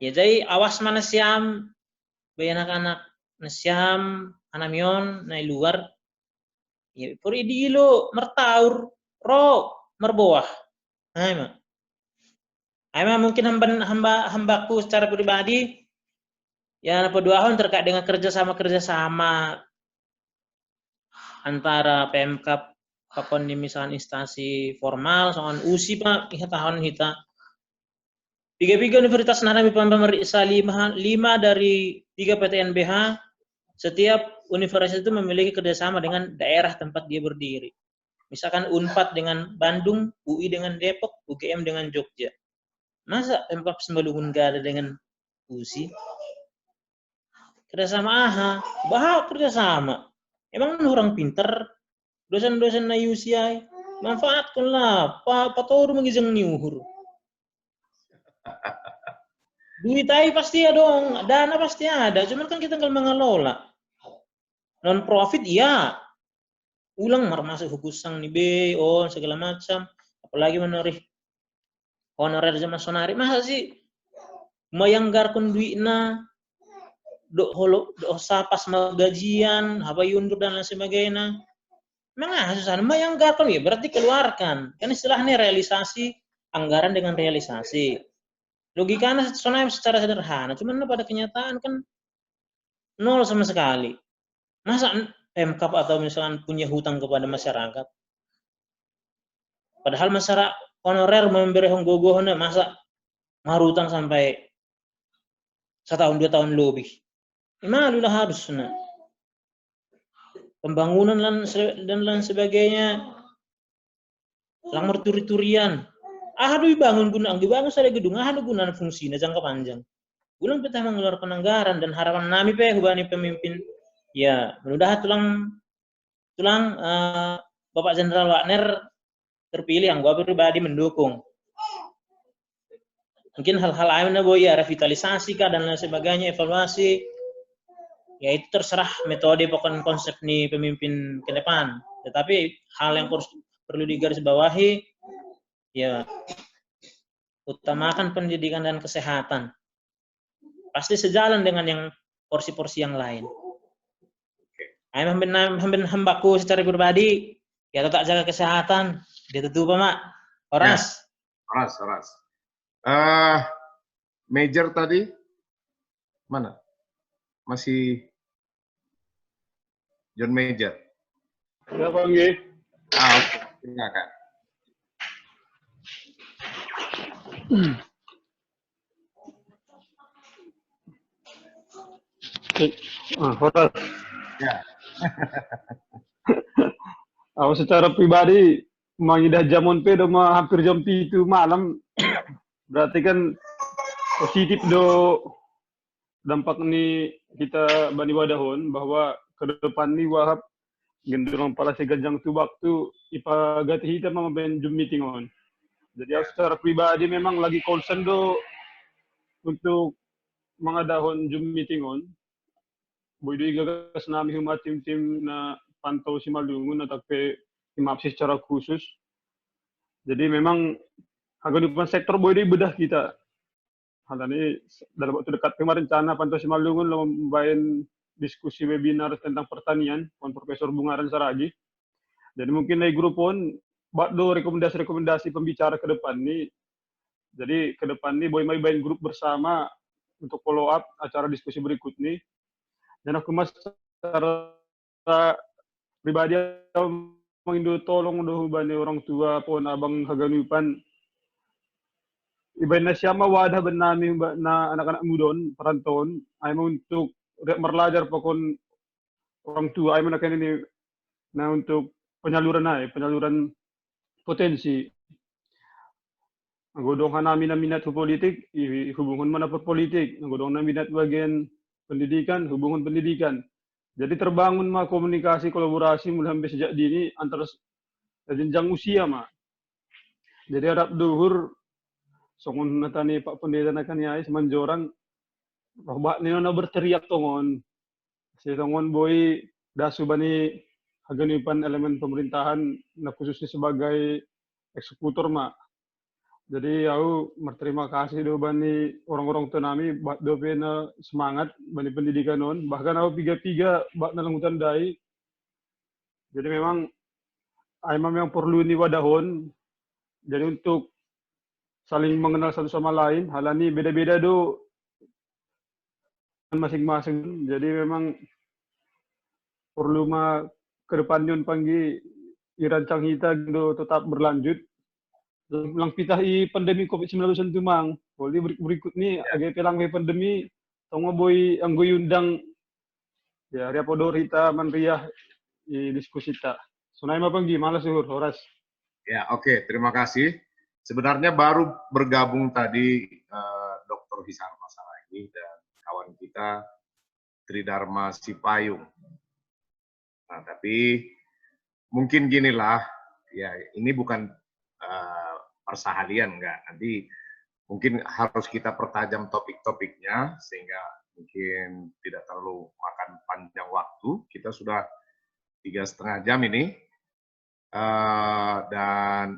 Ya jadi awas mana siam, bayi anak-anak nasiam anamion nai luar ya puri dilo mertaur ro merbawah Aima mungkin hambaku secara pribadi ya perdoaan terkait dengan kerjasama antara Pemkab kapan di misalnya instansi formal soal usi pak tahun kita 3 universitas nanami pemeriksa 5 dari 3 PTNBH. Setiap universitas itu memiliki kerjasama dengan daerah tempat dia berdiri. Misalkan UNPAD dengan Bandung, UI dengan Depok, UGM dengan Jogja. Masa Pemkab Simalungun gak ada dengan USI? Kerjasama bahwa kerjasama. Emang orang pinter, dosen-dosen na UCI, manfaatkanlah, patoru mengizang niuhur. Duit aja pasti ada dong, dana pasti ada, cuman kan kita nggak mengelola. Non profit ya, ulang masuk hukusang nih BO segala macam, apalagi menarik honorer sama Sonari, masa sih mayanggarkan duitna, do sapas gajian, apa yundur dan lain sebagainya, memang susah, mayanggarkan ya berarti keluarkan, kan istilahnya realisasi anggaran dengan realisasi. Logikanya secara sederhana, cuman pada kenyataan kan nol sama sekali. Masa Pemkab atau misalkan punya hutang kepada masyarakat? Padahal masyarakat honorer memberi honggogohnya, masa marutang sampai 1 tahun 2 tahun lebih. Malulah harusnya. Pembangunan dan lain sebagainya. Lang merturi-turian. Aduh bangun saya gedung, aduh guna fungsinya jangka panjang. Ulang kita mengeluarkan anggaran dan harapan nami hubani pemimpin ya mudah tulang Bapak Jenderal Wagner terpilih yang gua pribadi mendukung. Mungkin hal-hal lainnya ya revitalisasi kah dan lain sebagainya, evaluasi. Ya itu terserah metode pokok konsep nih pemimpin ke depan. Tetapi hal yang perlu digarisbawahi ya utamakan pendidikan dan kesehatan. Pasti sejalan dengan yang porsi-porsi yang lain. Hambaku secara pribadi, ya tetap jaga kesehatan. Dia tentu Pak Mak. Horas. Horas. Major tadi mana? Masih John Major. Ya Panggi. Oke. Silakan. Horas. Ya. Aku secara pribadi mengidah jamun pe doma hampir jam 7 malam. Berarti kan positif do dampak ini kita bani wadahon bahwa ke depan ni wahab gendurang pala seganjang tu waktu ipa gati hitam mamaben jum meeting on. Jadi aku secara pribadi memang lagi concern do untuk mengadahon jum meeting on. Boy do gagas nami huma tim-tim na pantau Simalungun atau ke timapsi secara khusus. Jadi memang agak di depan sektor boy do bedah kita. Hal ini dalam waktu dekat kemarin rencana pantau Simalungun membawain diskusi webinar tentang pertanian dengan Profesor Bungaran Saragi. Jadi mungkin dari grup pun buat do rekomendasi pembicara ke depan nih. Jadi ke depan nih boy main grup bersama untuk follow up acara diskusi berikut nih. Dan aku mas secara pribadi mengindu tolong do bani orang tua pun abang haganupan ibadah siapa wadah benami na anak-anak mudon perantauan ayo untuk merlajar pokon orang tua ayo menakan ini nah untuk penyaluran potensi godong nami minat politik hubungan mana politik godong minat bagian pendidikan hubungan pendidikan jadi terbangun mah komunikasi kolaborasi mulai sampai sejak dini antara jenjang usia mah jadi harap duhur songon natani Pak Pendeta nakan yai semanjoran rohbak nino na berteriak tongon si tongon boy dasu bani haganipan elemen pemerintahan na khususnya sebagai eksekutor mak jadi aku berterima kasih do bani orang-orang tenami bak do pena semangat bani pendidikan non bahkan aku piga bak nalangutan dai jadi memang memang perlu ni wadahon jadi untuk saling mengenal satu sama lain. Hal ini beda-beda do masing-masing. Jadi memang perlu mah ke depan yun panggi irancang kita do tetap berlanjut. Lang pitah pandemi COVID-19 itu mang. Boleh berikut ni agak pelang pandemi tongo boy anggo yundang ya ria podor kita manriah diskusi ta. Sunai mah panggi malas suhur horas. Ya, oke, terima kasih. Sebenarnya baru bergabung tadi Dr. Hisarma Saragi dan kawan kita Tridharma Sipayung. Nah, tapi mungkin ginilah, ya ini bukan persahalian enggak. Nanti mungkin harus kita pertajam topik-topiknya sehingga mungkin tidak terlalu makan panjang waktu. Kita sudah 3,5 jam ini dan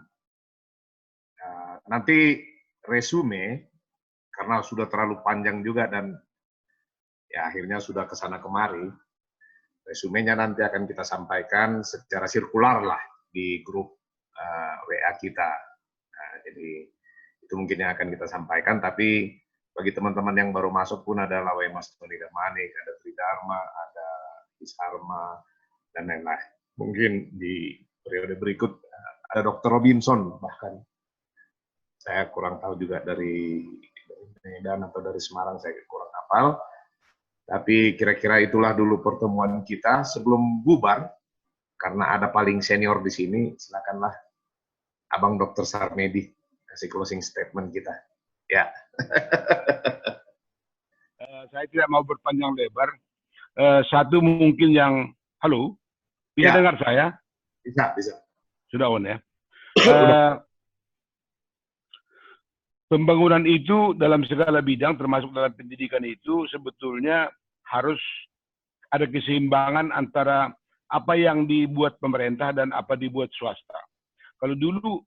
nanti resume karena sudah terlalu panjang juga dan ya akhirnya sudah kesana kemari. Resumenya nanti akan kita sampaikan secara sirkular lah di grup WA kita. Nah, jadi itu mungkin yang akan kita sampaikan. Tapi bagi teman-teman yang baru masuk pun ada Lawai Mas Tony Damanik, ada Tridharma, ada Hisarma dan lain-lain. Mungkin di periode berikut ada Dr. Robinson bahkan. Saya kurang tahu juga dari Medan atau dari Semarang, saya kurang hafal. Tapi kira-kira itulah dulu pertemuan kita sebelum bubar. Karena ada paling senior di sini, silakanlah Abang Dr. Sarmedi kasih closing statement kita. Ya. Saya tidak mau berpanjang lebar. Satu mungkin yang, halo, bisa ya. Dengar saya? Bisa. Sudah on ya. Pembangunan itu dalam segala bidang, termasuk dalam pendidikan itu, sebetulnya harus ada keseimbangan antara apa yang dibuat pemerintah dan apa dibuat swasta. Kalau dulu,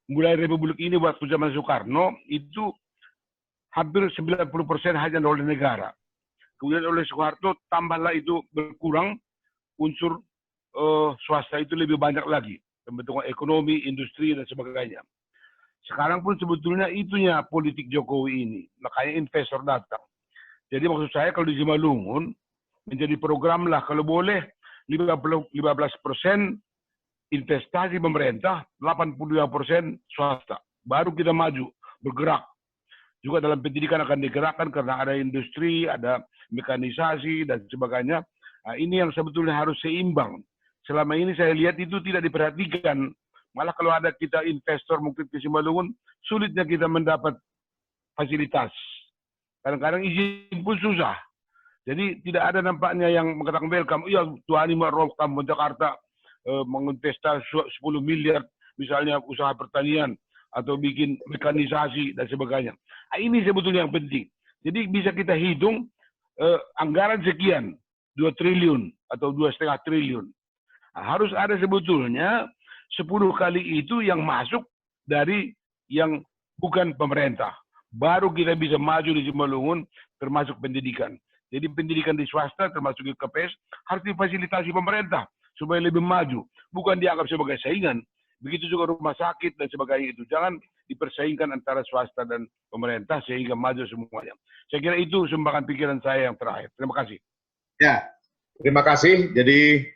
mulai Republik ini waktu zaman Soekarno, itu hampir 90% hanya oleh negara. Kemudian oleh Soeharto, tambahlah itu berkurang, unsur swasta itu lebih banyak lagi, pembentukan ekonomi, industri dan sebagainya. Sekarang pun sebetulnya itunya politik Jokowi ini, makanya investor datang. Jadi maksud saya kalau di Simalungun menjadi program lah kalau boleh 15% investasi pemerintah, 82% swasta. Baru kita maju, bergerak. Juga dalam pendidikan akan digerakkan karena ada industri, ada mekanisasi, dan sebagainya. Nah, ini yang sebetulnya harus seimbang. Selama ini saya lihat itu tidak diperhatikan. Malah kalau ada kita investor mungkin ke Simalungun, sulitnya kita mendapat fasilitas. Kadang-kadang izin pun susah. Jadi tidak ada nampaknya yang mengatakan welcome. Iya, Tuhan ini welcome Jakarta menginvestasi 10 miliar misalnya usaha pertanian atau bikin mekanisasi dan sebagainya. Nah, ini sebetulnya yang penting. Jadi bisa kita hitung anggaran sekian, 2 triliun atau 2,5 triliun. Nah, harus ada sebetulnya 10 kali itu yang masuk dari yang bukan pemerintah. Baru kita bisa maju di Simalungun termasuk pendidikan. Jadi pendidikan di swasta termasuk di KPS harus difasilitasi pemerintah supaya lebih maju. Bukan dianggap sebagai saingan. Begitu juga rumah sakit dan sebagainya itu. Jangan dipersaingkan antara swasta dan pemerintah sehingga maju semuanya. Saya kira itu sumbangan pikiran saya yang terakhir. Terima kasih. Ya, terima kasih. Jadi,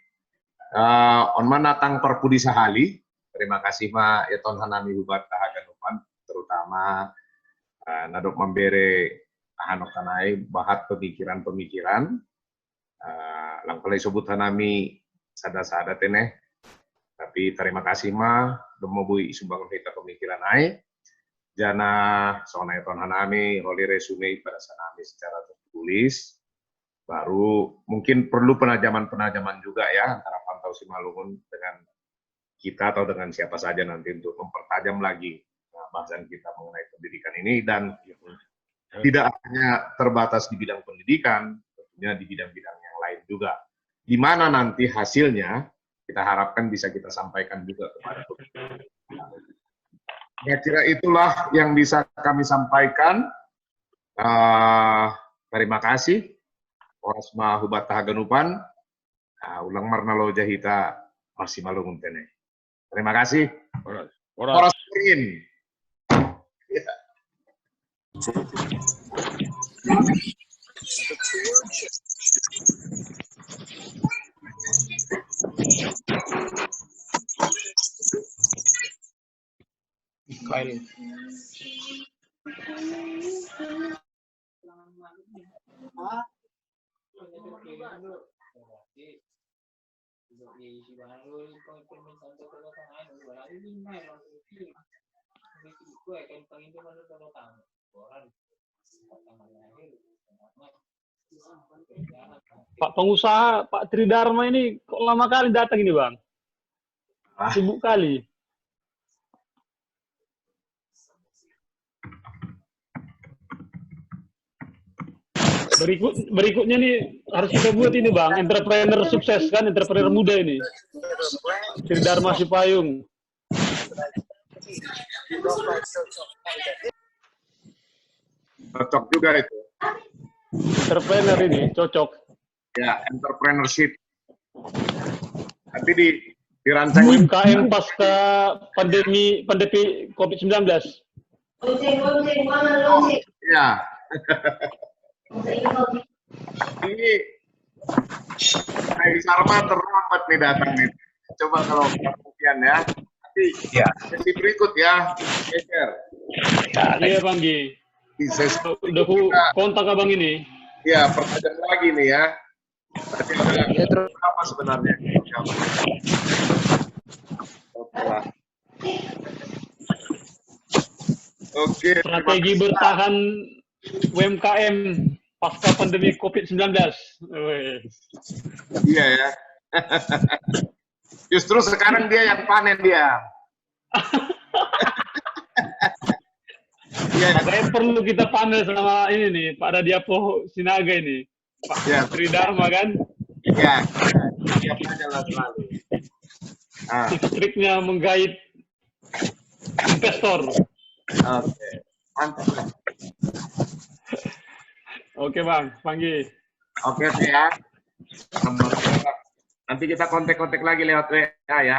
onman datang perpudi sahali. Terima kasih Ma Eton Hanami Hubat Tahaganupan, terutama nadok membere hanok kanai bahat pemikiran-pemikiran. Langkalai sebut hanami sada-sada teneh. Tapi terima kasih Ma, domobui sumbangan kita pemikiran ai. Jana sona Eton Hanami roli resume pada sanami secara tertulis. Baru mungkin perlu penajaman-penajaman juga ya antara Pantau Simalungun dengan kita atau dengan siapa saja nanti untuk mempertajam lagi bahasan kita mengenai pendidikan ini dan tidak hanya terbatas di bidang pendidikan, tentunya di bidang-bidang yang lain juga. Di mana nanti hasilnya kita harapkan bisa kita sampaikan juga kepada publik. Saya kira itulah yang bisa kami sampaikan. Terima kasih. Orasma Hubat Tahaganupan, ulang marnalo jahita masih Malungun tene. Terima kasih. Oras Rin. Ya. Pak pengusaha, Pak Tridharma ini kok lama kali datang ini Bang? Sibuk kali. Berikutnya nih harus kita buat ini Bang, entrepreneur sukses kan, entrepreneur muda ini. Tridharma Sipayung. Cocok juga itu. Entrepreneur ini cocok. Ya, entrepreneurship. Nanti dirancang UMKM pasca pandemi COVID-19. Ya. Ini Sarma terlambat nih datang nih. Coba kalau kemudian ya. Nanti ya sesi berikut ya. Geser. Iya Bang Gi. Udah kontak Abang ini. Iya, pertanyaan lagi nih ya. Tadi ada apa sebenarnya? Oke. Strategi bertahan UMKM pasca pandemi COVID-19. Iya ya. Justru sekarang dia yang panen dia. Ya, saya perlu kita panen sama ini nih, Pak Radiapo Sinaga ini. Pak ya. Tridharma kan? Iya, siap aja lah selalu. Triknya menggait investor. Oke, mantap. Oke Bang, Panggi. Oke ya. Nanti kita kontak-kontak lagi lewat WA ya.